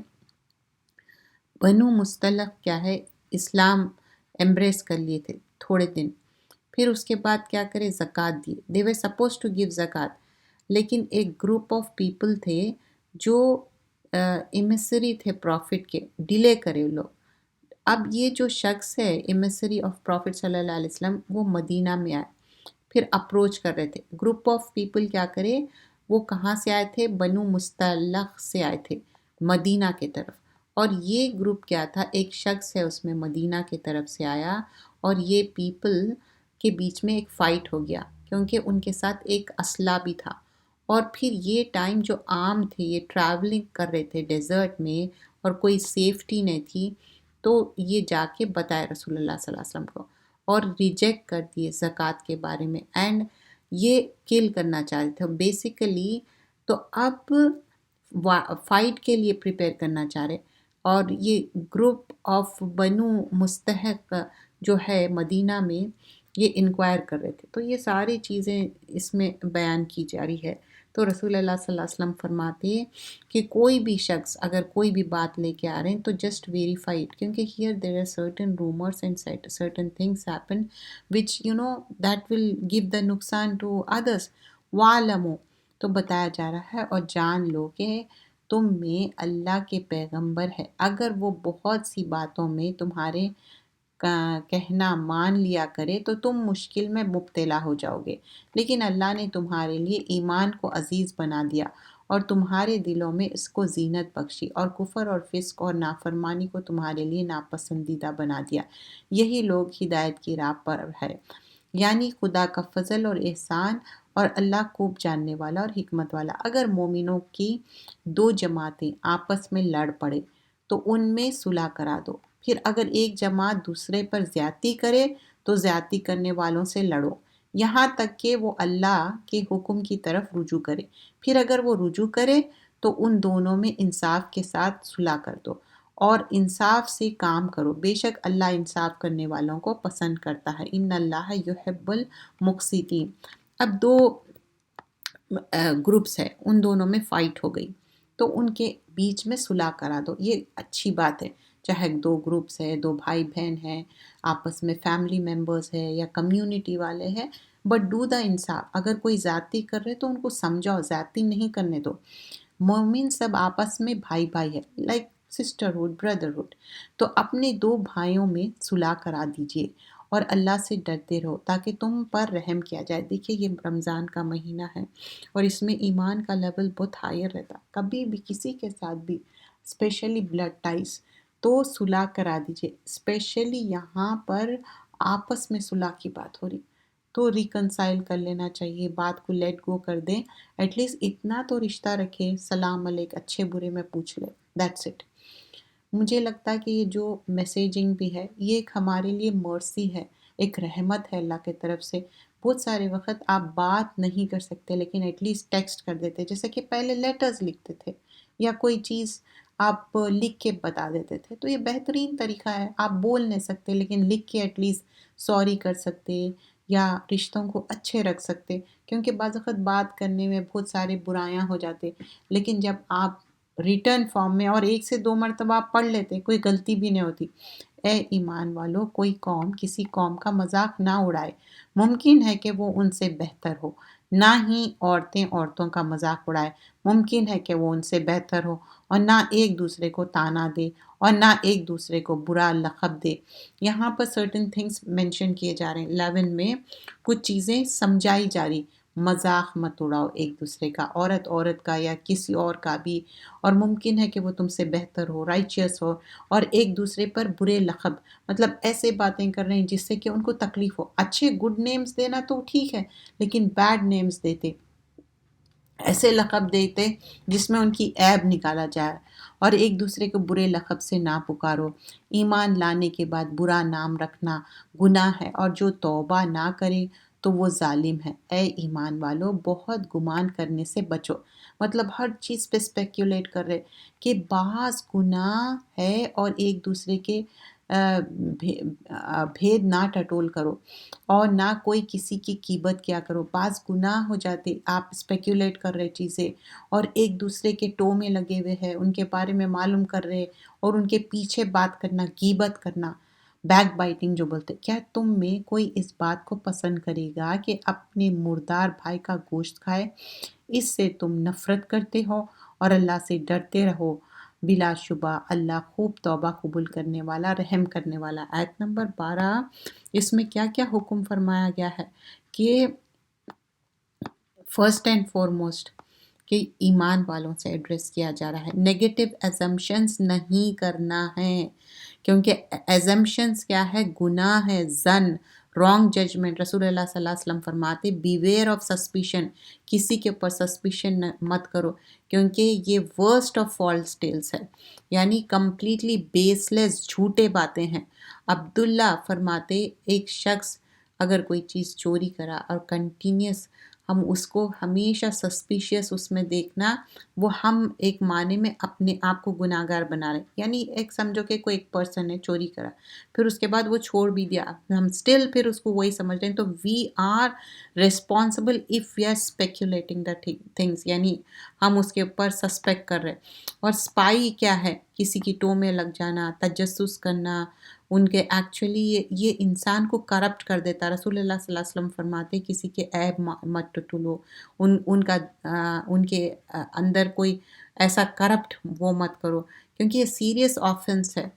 بنو مصطلق کیا ہے، اسلام ایمبریس کر لیے تھے تھوڑے دن، پھر اس کے بعد کیا کرے، زکوٰۃ دی، دے were supposed to give زکوٰۃ، لیکن ایک گروپ آف پیپل تھے جو ایمسری تھے پروفٹ کے، ڈیلے کرے لوگ۔ اب یہ جو شخص ہے ایمسری آف پروفٹ صلی اللہ علیہ وسلم، وہ مدینہ میں آئے، پھر اپروچ کر رہے تھے۔ گروپ آف پیپل کیا کرے، وہ کہاں سے آئے تھے؟ بنو مستلق سے آئے تھے مدینہ کے طرف، اور یہ گروپ کیا تھا، ایک شخص ہے اس میں مدینہ کی طرف سے آیا، اور یہ پیپل کے بیچ میں ایک فائٹ ہو گیا کیونکہ ان کے ساتھ ایک اسلحہ بھی تھا، اور پھر یہ ٹائم جو عام تھے، یہ ٹریولنگ کر رہے تھے ڈیزرٹ میں اور کوئی سیفٹی نہیں تھی، تو یہ جا کے بتائے رسول اللہ صلی اللہ علیہ وسلم کو، اور ریجیکٹ کر دیے زکوٰۃ کے بارے میں، اینڈ یہ کل کرنا چاہ رہے تھے بیسیکلی۔ تو اب فائٹ کے لیے پریپیئر کرنا چاہ رہے، اور یہ گروپ آف بنو مستحق جو ہے مدینہ میں، یہ انکوائر کر رہے تھے۔ تو یہ ساری چیزیں اس میں بیان کی جا رہی ہے۔ تو رسول اللہ صلی اللہ علیہ وسلم فرماتے ہیں کہ کوئی بھی شخص اگر کوئی بھی بات لے کے آ رہے ہیں تو جسٹ ویریفائی اٹ، کیونکہ here there are certain rumours and certain things happen which that will give the نقصان ٹو ادرس۔ وَاعْلَمُوا، تو بتایا جا رہا ہے اور جان لو کہ تم میں اللہ کے پیغمبر ہے، اگر وہ بہت سی باتوں میں تمہارے کہنا مان لیا کرے تو تم مشکل میں مبتلا ہو جاؤ گے، لیکن اللہ نے تمہارے لیے ایمان کو عزیز بنا دیا اور تمہارے دلوں میں اس کو زینت بخشی، اور کفر اور فسق اور نافرمانی کو تمہارے لیے ناپسندیدہ بنا دیا۔ یہی لوگ ہدایت کی راہ پر ہے، یعنی خدا کا فضل اور احسان، اور اللہ خوب جاننے والا اور حکمت والا۔ اگر مومنوں کی دو جماعتیں آپس میں لڑ پڑے تو ان میں صلح کرا دو، پھر اگر ایک جماعت دوسرے پر زیادتی کرے تو زیادتی کرنے والوں سے لڑو، یہاں تک کہ وہ اللہ کے حکم کی طرف رجوع کرے، پھر اگر وہ رجوع کرے تو ان دونوں میں انصاف کے ساتھ صلح کر دو، اور انصاف سے کام کرو، بے شک اللہ انصاف کرنے والوں کو پسند کرتا ہے، ان اللہ یحب المقسطین۔ اب دو گروپس ہے، ان دونوں میں فائٹ ہو گئی تو ان کے بیچ میں صلح کرا دو، یہ اچھی بات ہے، چاہے دو گروپس ہے، دو بھائی بہن ہیں، آپس میں فیملی ممبرز ہے یا کمیونٹی والے ہیں، بٹ ڈو دا انصاف۔ اگر کوئی زیادتی کر رہے تو ان کو سمجھاؤ، زیادتی نہیں کرنے دو۔ مومن سب آپس میں بھائی بھائی ہے، لائک سسٹرہڈ، بردرہڈ، تو اپنے دو بھائیوں میں صلح کرا دیجئے اور اللہ سے ڈرتے رہو تاکہ تم پر رحم کیا جائے۔ دیکھیے یہ رمضان کا مہینہ ہے اور اس میں ایمان کا لیول بہت ہائر رہتا، کبھی بھی کسی کے ساتھ بھی اسپیشلی بلڈ ٹائز تو صلح کرا دیجئے، اسپیشلی یہاں پر آپس میں صلح کی بات ہو رہی، تو ریکنسائل کر لینا چاہیے، بات کو لیٹ گو کر دیں، ایٹ لیسٹ اتنا تو رشتہ رکھے، سلام علیک اچھے برے میں پوچھ لے، دیٹس اٹ۔ مجھے لگتا ہے کہ یہ جو میسیجنگ بھی ہے یہ ایک ہمارے لیے مرسی ہے، ایک رحمت ہے اللہ کی طرف سے۔ بہت سارے وقت آپ بات نہیں کر سکتے لیکن ایٹ لیسٹ ٹیکسٹ کر دیتے، جیسے کہ پہلے لیٹرز لکھتے تھے یا کوئی چیز آپ لکھ کے بتا دیتے تھے، تو یہ بہترین طریقہ ہے۔ آپ بول نہیں سکتے لیکن لکھ کے ایٹ لیسٹ سوری کر سکتے یا رشتوں کو اچھے رکھ سکتے، کیونکہ بعض وقت بات کرنے میں بہت سارے برائیاں ہو جاتے، لیکن جب آپ ریٹرن فارم میں اور 1 سے 2 مرتبہ آپ پڑھ لیتے، کوئی غلطی بھی نہیں ہوتی۔ اے ایمان والو، کوئی قوم کسی قوم کا مذاق نہ اڑائے، ممکن ہے کہ وہ ان سے بہتر ہو، نہ ہی عورتیں عورتوں کا مذاق اڑائے، ممکن ہے کہ وہ ان سے بہتر ہو، اور نہ ایک دوسرے کو طعنہ دے اور نہ ایک دوسرے کو برا لقب دے۔ یہاں پر سرٹن تھنگس مینشن کیے جا رہے ہیں، 11 میں کچھ چیزیں سمجھائی جا رہی، مذاق مت اڑاؤ ایک دوسرے کا، عورت عورت کا یا کسی اور کا بھی، اور ممکن ہے کہ وہ تم سے بہتر ہو، رائچیس ہو، اور ایک دوسرے پر برے لقب، مطلب ایسے باتیں کر رہے ہیں جس سے کہ ان کو تکلیف ہو۔ اچھے گڈ نیمز دینا تو ٹھیک ہے، لیکن بیڈ نیمز دیتے، ایسے لقب دیتے جس میں ان کی عیب نکالا جائے، اور ایک دوسرے کو برے لقب سے نہ پکارو۔ ایمان لانے کے بعد برا نام رکھنا گناہ ہے، اور جو توبہ نہ کرے تو وہ ظالم ہے۔ اے ایمان والو، بہت گمان کرنے سے بچو، مطلب ہر چیز پہ اسپیکولیٹ کر رہے کہ بعض گناہ ہے، اور ایک دوسرے کے بھید نہ ٹٹول کرو، اور نہ کوئی کسی کی غیبت کیا کرو۔ بعض گناہ ہو جاتے، آپ اسپیکولیٹ کر رہے چیزیں، اور ایک دوسرے کے ٹو میں لگے ہوئے ہیں، ان کے بارے میں معلوم کر رہے اور ان کے پیچھے بات کرنا، غیبت کرنا، بیک بائٹنگ جو بولتے۔ کیا تم میں کوئی اس بات کو پسند کرے گا کہ اپنے مردار بھائی کا گوشت کھائے؟ اس سے تم نفرت کرتے ہو اور اللہ سے ڈرتے رہو، بلا شبہ اللہ خوب توبہ قبول کرنے والا، رحم کرنے والا۔ آیت نمبر 12، اس میں کیا کیا حکم فرمایا گیا ہے کہ فرسٹ اینڈ فارموسٹ کہ ایمان والوں سے ایڈریس کیا جا رہا ہے، نیگیٹو ایزمپشنز نہیں کرنا ہے، کیونکہ ایزمپشنز کیا ہے؟ گناہ ہے، ظن، رانگ ججمنٹ۔ رسول اللہ صلی اللہ علیہ وسلم فرماتے بیویئر آف سسپیشن، کسی کے اوپر سسپیشن مت کرو، کیونکہ یہ ورسٹ آف فالس ٹیلز ہے، یعنی کمپلیٹلی بیس لیس جھوٹے باتیں ہیں۔ عبداللہ فرماتے ایک شخص اگر کوئی چیز چوری کرا اور کنٹینیوس ہم اس کو ہمیشہ سسپیشیس اس میں دیکھنا، وہ ہم ایک معنی میں اپنے آپ کو گناہ گار بنا رہے ہیں۔ یعنی ایک سمجھو کہ کوئی ایک پرسن نے چوری کرا، پھر اس کے بعد وہ چھوڑ بھی دیا، ہم سٹل پھر اس کو وہی سمجھ رہے ہیں، تو we are responsible of we are speculating the things, یعنی ہم اس کے اوپر سسپیکٹ کر رہے ہیں۔ اور اسپائی کیا ہے؟ کسی کی ٹو میں لگ جانا، تجسس کرنا، ان کے ایکچولی یہ انسان کو کرپٹ کر دیتا۔ رسول اللہ صلی اللہ علیہ وسلم فرماتے کسی کے عیب مت ٹٹولو، ان کے اندر کوئی ایسا کرپٹ وہ مت کرو، کیونکہ یہ سیریس آفنس ہے۔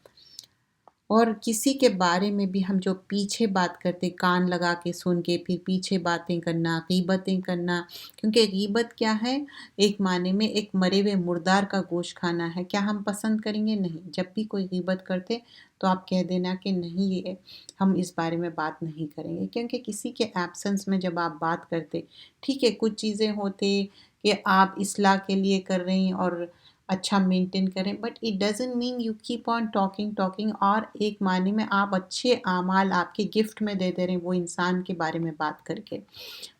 اور کسی کے بارے میں بھی ہم جو پیچھے بات کرتے، کان لگا کے سن کے پھر پیچھے باتیں کرنا، غیبتیں کرنا، کیونکہ غیبت کیا ہے؟ ایک معنی میں ایک مرے ہوئے مردار کا گوشت کھانا ہے۔ کیا ہم پسند کریں گے؟ نہیں۔ جب بھی کوئی غیبت کرتے تو آپ کہہ دینا کہ نہیں، یہ ہم اس بارے میں بات نہیں کریں گے، کیونکہ کسی کے ایبسنس میں جب آپ بات کرتے، ٹھیک ہے کچھ چیزیں ہوتے کہ آپ اصلاح کے لیے کر رہے ہیں اور اچھا مینٹین کریں، but it doesn't mean you keep on talking, اور ایک معنی میں آپ اچھے اعمال آپ کے گفٹ میں دے رہے ہیں وہ انسان کے بارے میں بات کر کے۔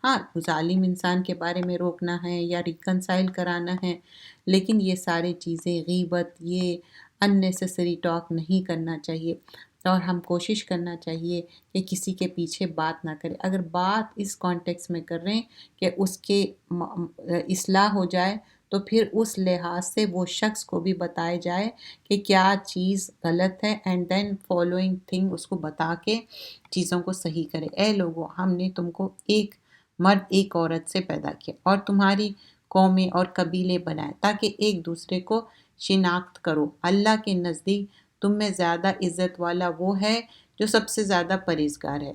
ہاں، ظالم انسان کے بارے میں روکنا ہے یا ریکنسائل کرانا ہے، لیکن یہ سارے چیزیں غیبت، یہ اننیسیسری ٹاک نہیں کرنا چاہیے، اور ہم کوشش کرنا چاہیے کہ کسی کے پیچھے بات نہ کرے۔ اگر بات اس کانٹیکس میں کر رہے ہیں کہ اس کے اصلاح ہو جائے، تو پھر اس لحاظ سے وہ شخص کو بھی بتائے جائے کہ کیا چیز غلط ہے، اینڈ دین فالوئنگ تھنگ اس کو بتا کے چیزوں کو صحیح کرے۔ اے لوگو، ہم نے تم کو ایک مرد ایک عورت سے پیدا کیا اور تمہاری قومیں اور قبیلے بنائے تاکہ ایک دوسرے کو شناخت کرو۔ اللہ کے نزدیک تم میں زیادہ عزت والا وہ ہے جو سب سے زیادہ پرہیزگار ہے،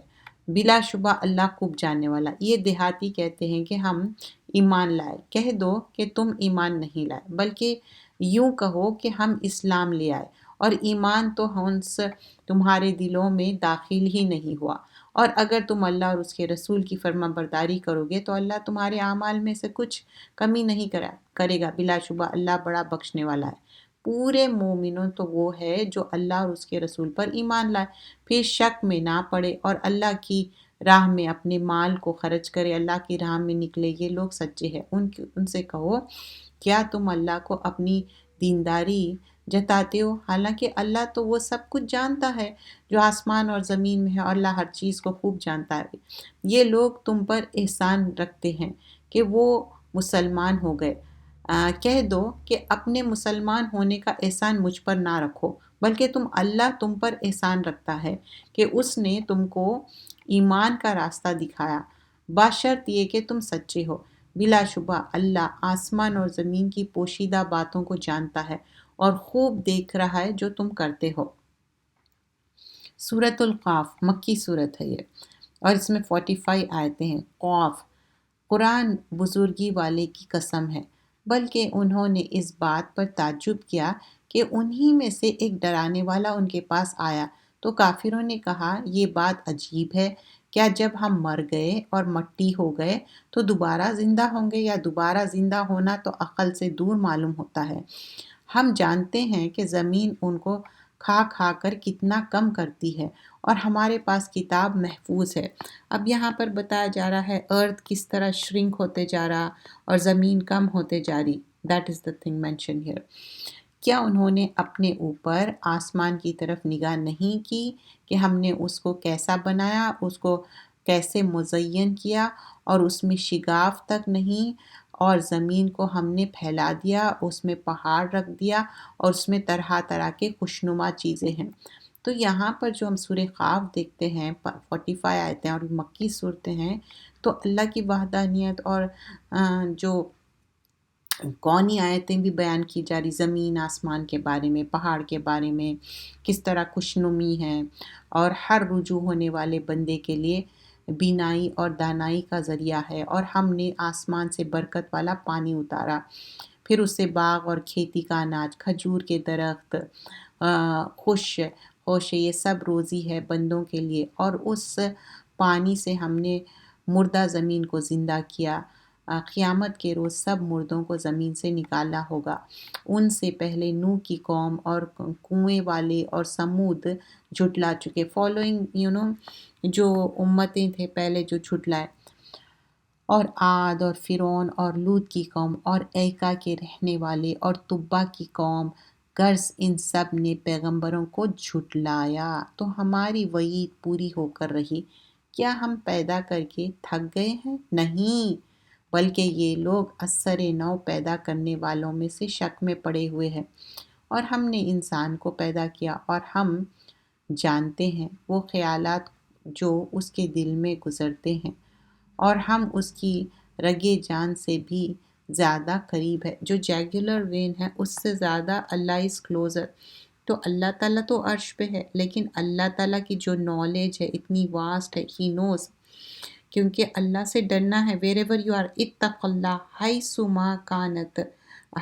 بلا شبہ اللہ خوب جاننے والا۔ یہ دیہاتی کہتے ہیں کہ ہم ایمان لائے، کہہ دو کہ تم ایمان نہیں لائے، بلکہ یوں کہو کہ ہم اسلام لے آئے، اور ایمان تو ہنس تمہارے دلوں میں داخل ہی نہیں ہوا، اور اگر تم اللہ اور اس کے رسول کی فرما برداری کرو گے تو اللہ تمہارے اعمال میں سے کچھ کمی نہیں کرے گا، بلا شبہ اللہ بڑا بخشنے والا ہے۔ پورے مومنوں تو وہ ہے جو اللہ اور اس کے رسول پر ایمان لائے، پھر شک میں نہ پڑے اور اللہ کی راہ میں اپنے مال کو خرچ کرے، اللہ کی راہ میں نکلے، یہ لوگ سچے ہیں۔ ان سے کہو کیا تم اللہ کو اپنی دینداری جتاتے ہو، حالانکہ اللہ تو وہ سب کچھ جانتا ہے جو آسمان اور زمین میں ہے، اور اللہ ہر چیز کو خوب جانتا ہے۔ یہ لوگ تم پر احسان رکھتے ہیں کہ وہ مسلمان ہو گئے، کہہ دو کہ اپنے مسلمان ہونے کا احسان مجھ پر نہ رکھو، بلکہ اللہ تم پر احسان رکھتا ہے کہ اس نے تم کو ایمان کا راستہ دکھایا، بشرط یہ کہ تم سچے ہو۔ بلا شبہ اللہ آسمان اور زمین کی پوشیدہ باتوں کو جانتا ہے اور خوب دیکھ رہا ہے جو تم کرتے ہو۔ سورۃ القاف مکی سورت ہے یہ، اور اس میں 45 آیتیں ہیں۔ قاف، قرآن بزرگی والے کی قسم ہے، بلکہ انہوں نے اس بات پر تعجب کیا کہ انہی میں سے ایک ڈرانے والا ان کے پاس آیا تو کافروں نے کہا یہ بات عجیب ہے، کیا جب ہم مر گئے اور مٹی ہو گئے تو دوبارہ زندہ ہوں گے؟ یا دوبارہ زندہ ہونا تو عقل سے دور معلوم ہوتا ہے۔ ہم جانتے ہیں کہ زمین ان کو کھا کھا کر کتنا کم کرتی ہے اور ہمارے پاس کتاب محفوظ ہے۔ اب یہاں پر بتایا جا رہا ہے ارتھ کس طرح شرنک ہوتے جا رہا اور زمین کم ہوتے جا رہی۔ That is the thing mention here. کیا انہوں نے اپنے اوپر آسمان کی طرف نگاہ نہیں کی کہ ہم نے اس کو کیسا بنایا، اس کو کیسے مزین کیا، اور اس میں شگاف تک نہیں، اور زمین کو ہم نے پھیلا دیا، اس میں پہاڑ رکھ دیا، اور اس میں طرح طرح کے خوشنما چیزیں ہیں۔ تو یہاں پر جو ہم سورہ قاف دیکھتے ہیں 45 آیتیں اور مکی صورتیں ہیں، تو اللہ کی وحدانیت اور جو کونی آیتیں بھی بیان کی جا رہی، زمین آسمان کے بارے میں، پہاڑ کے بارے میں، کس طرح خوشنمی ہے اور ہر رجوع ہونے والے بندے کے لیے بینائی اور دانائی کا ذریعہ ہے، اور ہم نے آسمان سے برکت والا پانی اتارا، پھر اس سے باغ اور کھیتی کا اناج، کھجور کے درخت، خوش یہ سب روزی ہے بندوں کے لیے، اور اس پانی سے ہم نے مردہ زمین کو زندہ کیا۔ قیامت کے روز سب مردوں کو زمین سے نکالا ہوگا۔ ان سے پہلے نوح کی قوم اور کنویں والے اور سمود جھٹلا چکے، فالوئنگ جو امتیں تھے پہلے جو جھٹلائے، اور عاد اور فرعون اور لوط کی قوم اور ایکا کے رہنے والے اور تبا کی قوم، غرض ان سب نے پیغمبروں کو جھٹلایا تو ہماری وعید پوری ہو کر رہی۔ کیا ہم پیدا کر کے تھک گئے ہیں؟ نہیں، بلکہ یہ لوگ اثر نو پیدا کرنے والوں میں سے شک میں پڑے ہوئے ہیں۔ اور ہم نے انسان کو پیدا کیا اور ہم جانتے ہیں وہ خیالات جو اس کے دل میں گزرتے ہیں، اور ہم اس کی رگے جان سے بھی زیادہ قریب ہے۔ جو جیگولر وین ہے اس سے زیادہ اللہ از کلوزر۔ تو اللہ تعالیٰ تو عرش پہ ہے، لیکن اللہ تعالیٰ کی جو نالج ہے اتنی واسٹ ہے، ہی نوز، کیونکہ اللہ سے ڈرنا ہے۔ ویر ایور یو آر اتق اللہ حیث ما کانت،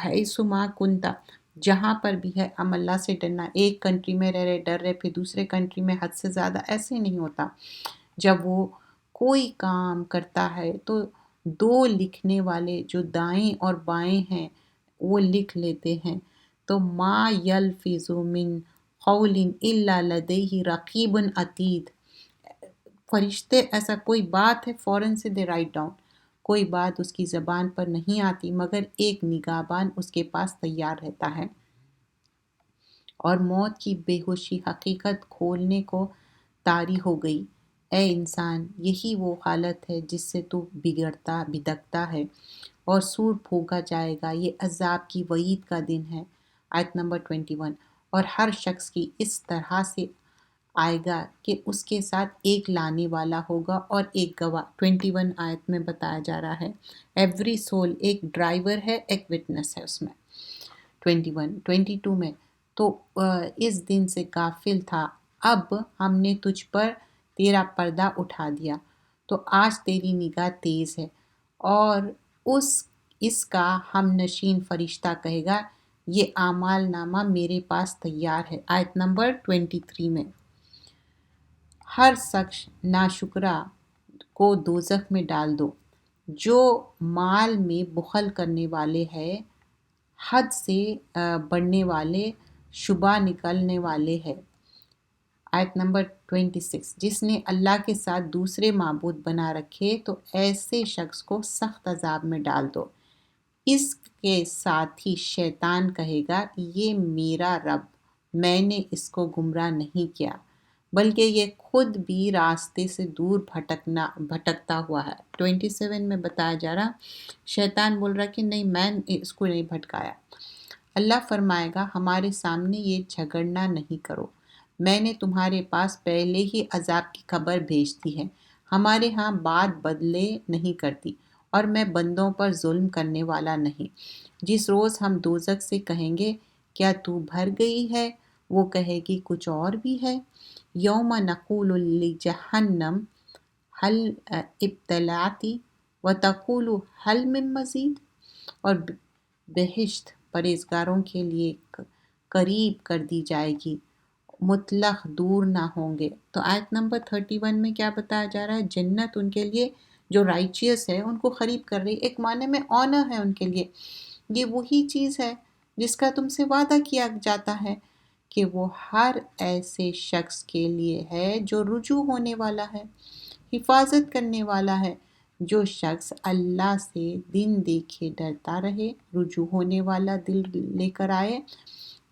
حیث ما کنتا، جہاں پر بھی ہے ہم اللہ سے ڈرنا۔ ایک کنٹری میں رہ رہے ڈر رہے، پھر دوسرے کنٹری میں حد سے زیادہ، ایسے نہیں ہوتا۔ جب وہ کوئی کام کرتا ہے تو دو لکھنے والے جو دائیں اور بائیں ہیں وہ لکھ لیتے ہیں۔ تو ما یلفظ من قول الا لدیہ رقیب عتید، فرشتے ایسا کوئی بات ہے فوراً سے دے رائٹ ڈاؤن، کوئی بات اس کی زبان پر نہیں آتی مگر ایک نگہبان اس کے پاس تیار رہتا ہے۔ اور موت کی بے ہوشی حقیقت کھولنے کو طاری ہو گئی۔ اے انسان، یہی وہ حالت ہے جس سے تو بھٹکتا ہے، اور سور پھونکا جائے گا، یہ عذاب کی وعید کا دن ہے۔ آیت نمبر 21۔ اور ہر شخص کی اس طرح سے آئے گا کہ اس کے ساتھ ایک لانے والا ہوگا اور ایک گواہ۔ 21 آیت میں بتایا جا رہا ہے ایوری سول ایک ڈرائیور ہے، ایک وٹنس ہے اس میں۔ 22 میں تو اس دن سے غافل تھا، اب ہم نے تجھ پر تیرا پردہ اٹھا دیا، تو آج تیری نگاہ تیز ہے، اور اس کا ہم نشین فرشتہ کہے گا یہ اعمال نامہ میرے پاس تیار ہے۔ آیت نمبر 23 میں ہر شخص ناشکرا کو دوزخ میں ڈال دو، جو مال میں بخل کرنے والے ہیں، حد سے بڑھنے والے، شبہ نکلنے والے ہیں۔ آیت نمبر 26، جس نے اللہ کے ساتھ دوسرے معبود بنا رکھے تو ایسے شخص کو سخت عذاب میں ڈال دو۔ اس کے ساتھ ہی شیطان کہے گا، یہ میرا رب، میں نے اس کو گمراہ نہیں کیا، بلکہ یہ خود بھی راستے سے دور بھٹکتا ہوا ہے۔ 27 میں بتایا جا رہا، شیطان بول رہا کہ نہیں، میں اس کو نہیں بھٹکایا۔ اللہ فرمائے گا، ہمارے سامنے یہ جھگڑنا نہیں کرو، میں نے تمہارے پاس پہلے ہی عذاب کی خبر بھیج دی ہے، ہمارے ہاں بات بدلے نہیں کرتی، اور میں بندوں پر ظلم کرنے والا نہیں۔ جس روز ہم دوزخ سے کہیں گے، کیا تو بھر گئی ہے؟ وہ کہے گی، کچھ اور بھی ہے۔ یوم نقول لجہنم حل ابتلاتی وتقول حل من مزید، اور بہشت پرہیزگاروں کے لیے قریب کر دی جائے گی، مطلق دور نہ ہوں گے۔ تو آیت نمبر 31 میں کیا بتایا جا رہا ہے؟ جنت ان کے لیے جو رائچیس ہے ان کو قریب کر رہی، ایک معنی میں آنر ہے ان کے لیے۔ یہ وہی چیز ہے جس کا تم سے وعدہ کیا جاتا ہے کہ وہ ہر ایسے شخص کے لیے ہے جو رجوع ہونے والا ہے، حفاظت کرنے والا ہے۔ جو شخص اللہ سے دن دیکھے ڈرتا رہے، رجوع ہونے والا دل لے کر آئے،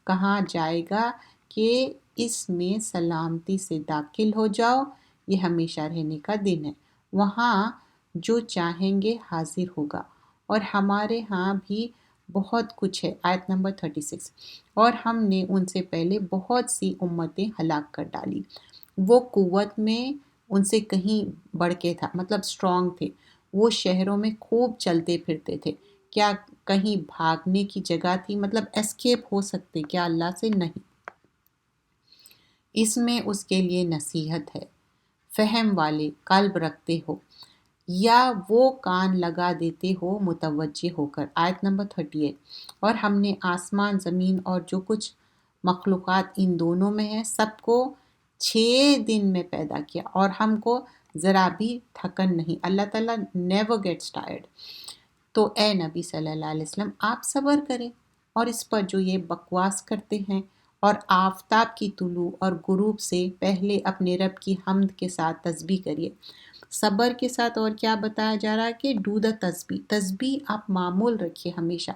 کہا جائے گا کہ اس میں سلامتی سے داخل ہو جاؤ، یہ ہمیشہ رہنے کا دن ہے، وہاں جو چاہیں گے حاضر ہوگا، اور ہمارے ہاں بھی بہت کچھ ہے۔ آیت نمبر 36، اور ہم نے ان سے پہلے بہت سی امتیں ہلاک کر ڈالی، وہ قوت میں ان سے کہیں بڑھ کے تھا، مطلب اسٹرانگ تھے، وہ شہروں میں خوب چلتے پھرتے تھے، کیا کہیں بھاگنے کی جگہ تھی؟ مطلب اسکیپ ہو سکتے کیا اللہ سے؟ نہیں۔ اس میں اس کے لیے نصیحت ہے، فہم والے قلب رکھتے ہو یا وہ کان لگا دیتے ہو متوجہ ہو کر۔ آیت نمبر 38، اور ہم نے آسمان، زمین اور جو کچھ مخلوقات ان دونوں میں ہے سب کو 6 دن میں پیدا کیا، اور ہم کو ذرا بھی تھکن نہیں۔ اللہ تعالیٰ نیور گیٹس ٹائرڈ۔ تو اے نبی صلی اللہ علیہ وسلم، آپ صبر کریں، اور اس پر جو یہ بکواس کرتے ہیں، اور آفتاب کی طلوع اور غروب سے پہلے اپنے رب کی حمد کے ساتھ تسبیح کریے، صبر کے ساتھ۔ اور کیا بتایا جا رہا ہے کہ ڈو دا تسبیح، تسبیح آپ معمول رکھیے ہمیشہ،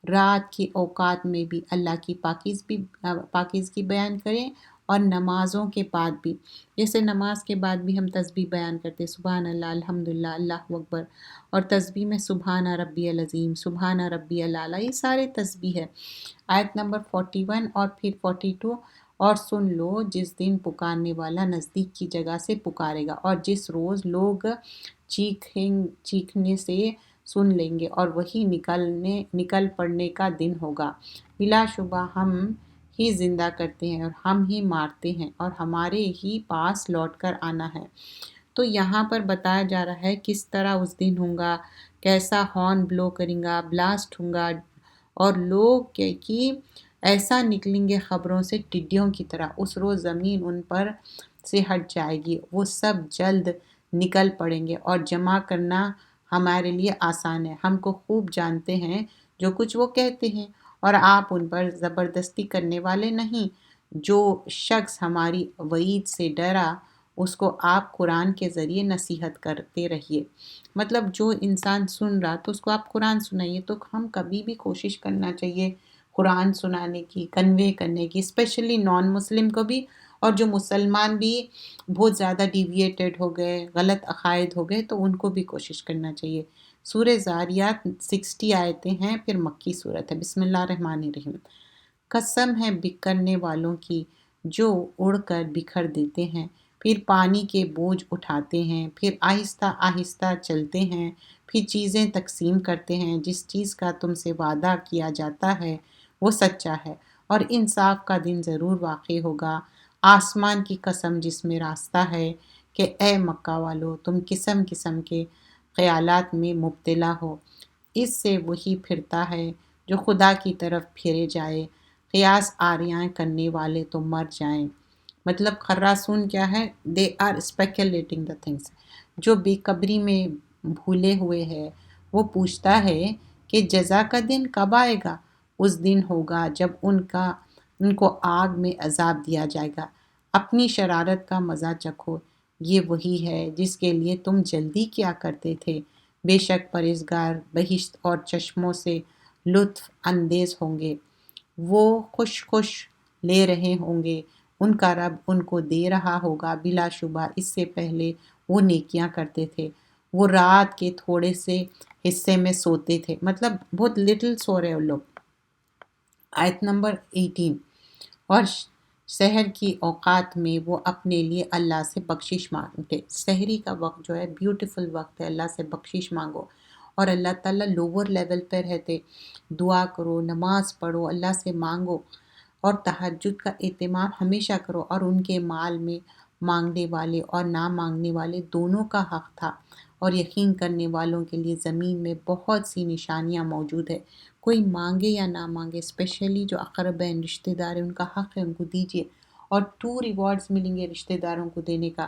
رات کے اوقات میں بھی اللہ کی پاکیزگی بیان کریں، اور نمازوں کے بعد بھی، جیسے نماز کے بعد بھی ہم تسبیح بیان کرتے، سبحان اللہ، الحمدللہ، اللہ اکبر، اور تسبیح میں سبحان ربی العظیم، سبحان ربی الاعلیٰ، یہ سارے تسبیح ہے۔ آیت نمبر 41 اور پھر 42، اور سن لو جس دن پکارنے والا نزدیک کی جگہ سے پکارے گا، اور جس روز لوگ چیخنے سے سن لیں گے، اور وہی نکل پڑنے کا دن ہوگا۔ بلا شبہ ہم ہی زندہ کرتے ہیں اور ہم ہی مارتے ہیں، اور ہمارے ہی پاس لوٹ کر آنا ہے۔ تو یہاں پر بتایا جا رہا ہے کس طرح اس دن ہوگا، کیسا ہارن بلو کریں گا، بلاسٹ ہوگا، اور لوگ کہ ایسا نکلیں گے خبروں سے ٹڈیوں کی طرح، اس روز زمین ان پر سے ہٹ جائے گی، وہ سب جلد نکل پڑیں گے، اور جمع کرنا ہمارے لیے آسان ہے، ہم کو خوب جانتے ہیں جو کچھ وہ کہتے ہیں، اور آپ ان پر زبردستی کرنے والے نہیں۔ جو شخص ہماری وعید سے ڈرا، اس کو آپ قرآن کے ذریعے نصیحت کرتے رہیے، مطلب جو انسان سن رہا تو اس کو آپ قرآن سنائیے۔ تو ہم کبھی بھی کوشش کرنا چاہیے قرآن سنانے کی، کنوے کرنے کی، اسپیشلی نان مسلم کو بھی، اور جو مسلمان بھی بہت زیادہ ڈیویٹیڈ ہو گئے، غلط عقائد ہو گئے، تو ان کو بھی کوشش کرنا چاہیے۔ سورہ زاریات 60 آیتیں ہیں، پھر مکی صورت ہے۔ بسم اللہ الرحمن الرحیم۔ قسم ہے بکھرنے والوں کی جو اڑ کر بکھر دیتے ہیں، پھر پانی کے بوجھ اٹھاتے ہیں، پھر آہستہ آہستہ چلتے ہیں، پھر چیزیں تقسیم کرتے ہیں۔ جس چیز کا تم سے وعدہ کیا جاتا ہے وہ سچا ہے، اور انصاف کا دن ضرور واقع ہوگا۔ آسمان کی قسم جس میں راستہ ہے، کہ اے مکہ والو، تم قسم قسم کے خیالات میں مبتلا ہو، اس سے وہی پھرتا ہے جو خدا کی طرف پھیرے جائے، قیاس آریاں کرنے والے تو مر جائیں۔ مطلب خراسون کیا ہے؟ They are speculating the things. جو بے قبری میں بھولے ہوئے ہے وہ پوچھتا ہے کہ جزا کا دن کب آئے گا؟ اس دن ہوگا جب ان کو آگ میں عذاب دیا جائے گا. اپنی شرارت کا مزہ چکھو، یہ وہی ہے جس کے لیے تم جلدی کیا کرتے تھے. بے شک پرہیزگار بہشت اور چشموں سے لطف اندیز ہوں گے، وہ خوش خوش لے رہے ہوں گے، ان کا رب ان کو دے رہا ہوگا. بلا شبہ اس سے پہلے وہ نیکیاں کرتے تھے. وہ رات کے تھوڑے سے حصے میں سوتے تھے، مطلب بہت لٹل سو رہے وہ لوگ. آیت نمبر 18. اور سحر کی اوقات میں وہ اپنے لیے اللہ سے بخشش مانگتے. سحری کا وقت جو ہے بیوٹیفل وقت ہے، اللہ سے بخشش مانگو. اور اللہ تعالیٰ لوور لیول پہ رہتے. دعا کرو، نماز پڑھو، اللہ سے مانگو، اور تہجد کا اہتمام ہمیشہ کرو. اور ان کے مال میں مانگنے والے اور نہ مانگنے والے دونوں کا حق تھا. اور یقین کرنے والوں کے لیے زمین میں بہت سی نشانیاں موجود ہے. کوئی مانگے یا نہ مانگے، اسپیشلی جو اقرب ہیں، رشتہ دار ہیں، ان کا حق ہے، ان کو دیجیے. اور 2 ریوارڈز ملیں گے رشتہ داروں کو دینے کا،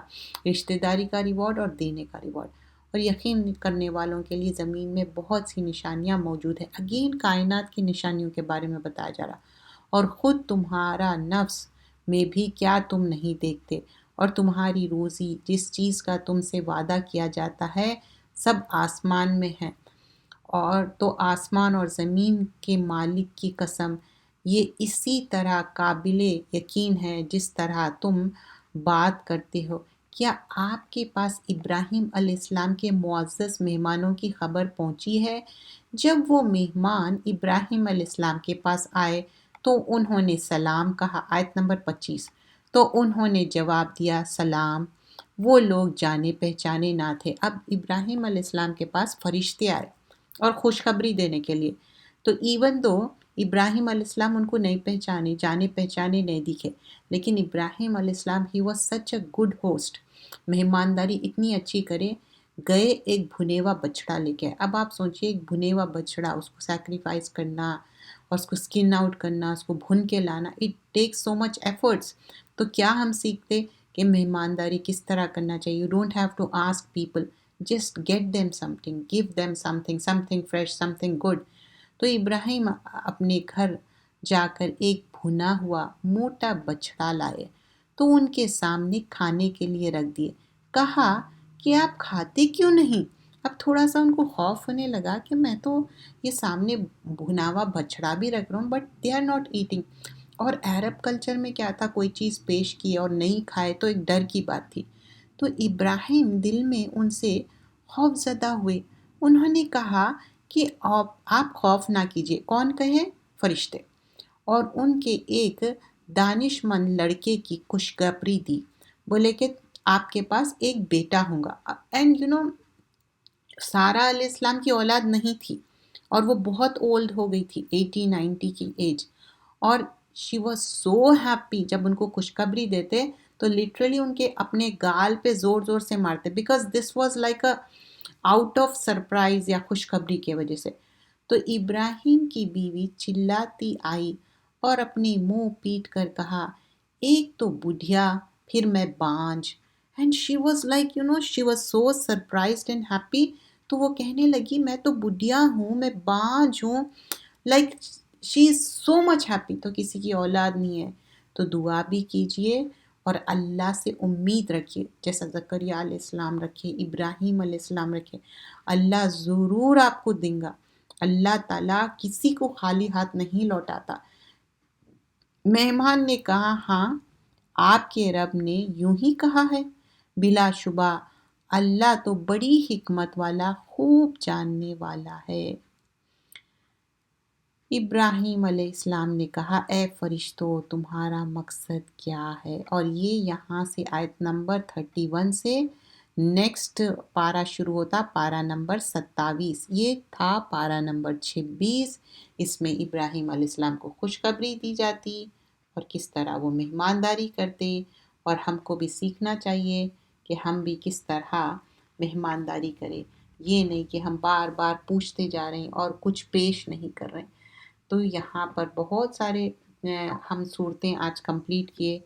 رشتہ داری کا ریوارڈ اور دینے کا ریوارڈ. اور یقین کرنے والوں کے لیے زمین میں بہت سی نشانیاں موجود ہیں. اگین کائنات کی نشانیوں کے بارے میں بتایا جا رہا. اور خود تمہارا نفس میں بھی کیا تم نہیں دیکھتے؟ اور تمہاری روزی جس چیز کا تم سے وعدہ کیا جاتا ہے سب آسمان میں ہے. اور تو آسمان اور زمین کے مالک کی قسم، یہ اسی طرح قابل یقین ہے جس طرح تم بات کرتے ہو. کیا آپ کے پاس ابراہیم علیہ السلام کے معزز مہمانوں کی خبر پہنچی ہے؟ جب وہ مہمان ابراہیم علیہ السلام کے پاس آئے تو انہوں نے سلام کہا. آیت نمبر 25. تو انہوں نے جواب دیا سلام. وہ لوگ جانے پہچانے نہ تھے. اب ابراہیم علیہ السلام کے پاس فرشتے آئے اور خوشخبری دینے کے لیے. تو ایون دو ابراہیم علیہ السلام ان کو نہیں پہچانے، جانے پہچانے نہیں دکھے، لیکن ابراہیم علیہ السلام he was such a good host. مہمانداری اتنی اچھی کرے، گئے ایک بھنے ہوا بچڑا لے کے. اب آپ سوچئے ایک بھنے ہوا بچڑا، اس کو سیکریفائس کرنا اور اس کو اسکن آؤٹ کرنا، اس کو بھن کے لانا، it takes so much efforts. تو کیا ہم سیکھتے کہ مہمانداری کس طرح کرنا چاہیے؟ You don't have to ask people, just get them something, give them something fresh, something good. تو ابراہیم اپنے گھر جا کر ایک بھنا ہوا موٹا بچڑا لائے تو ان کے سامنے کھانے کے لیے رکھ دیے. کہا کہ آپ کھاتے کیوں نہیں؟ اب تھوڑا سا ان کو خوف ہونے لگا کہ میں تو یہ سامنے بھنا ہوا بچڑا بھی رکھ رہا ہوں، but they are not eating. اور عرب کلچر میں کیا تھا، کوئی چیز پیش کی اور نہیں کھائے تو ایک ڈر کی بات تھی. تو ابراہیم دل میں ان سے خوف زدہ ہوئے. انہوں نے کہا کہ آپ خوف نہ کیجیے. کون کہے؟ فرشتے. اور ان کے ایک دانش مند لڑکے کی خوشخبری دی. بولے کہ آپ کے پاس ایک بیٹا ہوگا. اینڈ سارہ علیہ السلام کی اولاد نہیں تھی اور وہ بہت اولڈ ہو گئی تھی، 80-90 کی ایج. اور شی واز سو ہیپی. جب ان کو خوشخبری دیتے تو لٹرلی ان کے اپنے گال پہ زور زور سے مارتے، because this was like a out of surprise یا خوشخبری کی وجہ سے. تو ابراہیم کی بیوی چلاتی آئی اور اپنی منہ پیٹ کر کہا ایک تو بڑھیا، پھر میں بانجھ. And she was like she was so surprised and happy. تو وہ کہنے لگی میں تو بڑھیا ہوں، میں بانجھ ہوں، like she is so much happy. تو کسی کی اولاد نہیں ہے تو دعا بھی کیجئے اور اللہ سے امید رکھیے، جیسا زکریا علیہ السلام رکھے، ابراہیم علیہ السلام رکھے. اللہ ضرور آپ کو دیں گا. اللہ تعالیٰ کسی کو خالی ہاتھ نہیں لوٹاتا. مہمان نے کہا ہاں، آپ کے رب نے یوں ہی کہا ہے. بلا شبہ اللہ تو بڑی حکمت والا، خوب جاننے والا ہے. ابراہیم علیہ السلام نے کہا اے فرشتوں، تمہارا مقصد کیا ہے؟ اور یہ یہاں سے آیت نمبر 31 سے نیکسٹ پارہ شروع ہوتا، پارہ نمبر 27. یہ تھا پارہ نمبر 26. اس میں ابراہیم علیہ السلام کو خوشخبری دی جاتی اور کس طرح وہ مہمانداری کرتے. اور ہم کو بھی سیکھنا چاہیے کہ ہم بھی کس طرح مہمانداری کریں. یہ نہیں کہ ہم بار بار پوچھتے جا رہے ہیں اور کچھ پیش نہیں کر رہے ہیں. تو یہاں پر بہت سارے ہم صورتیں آج کمپلیٹ کیے.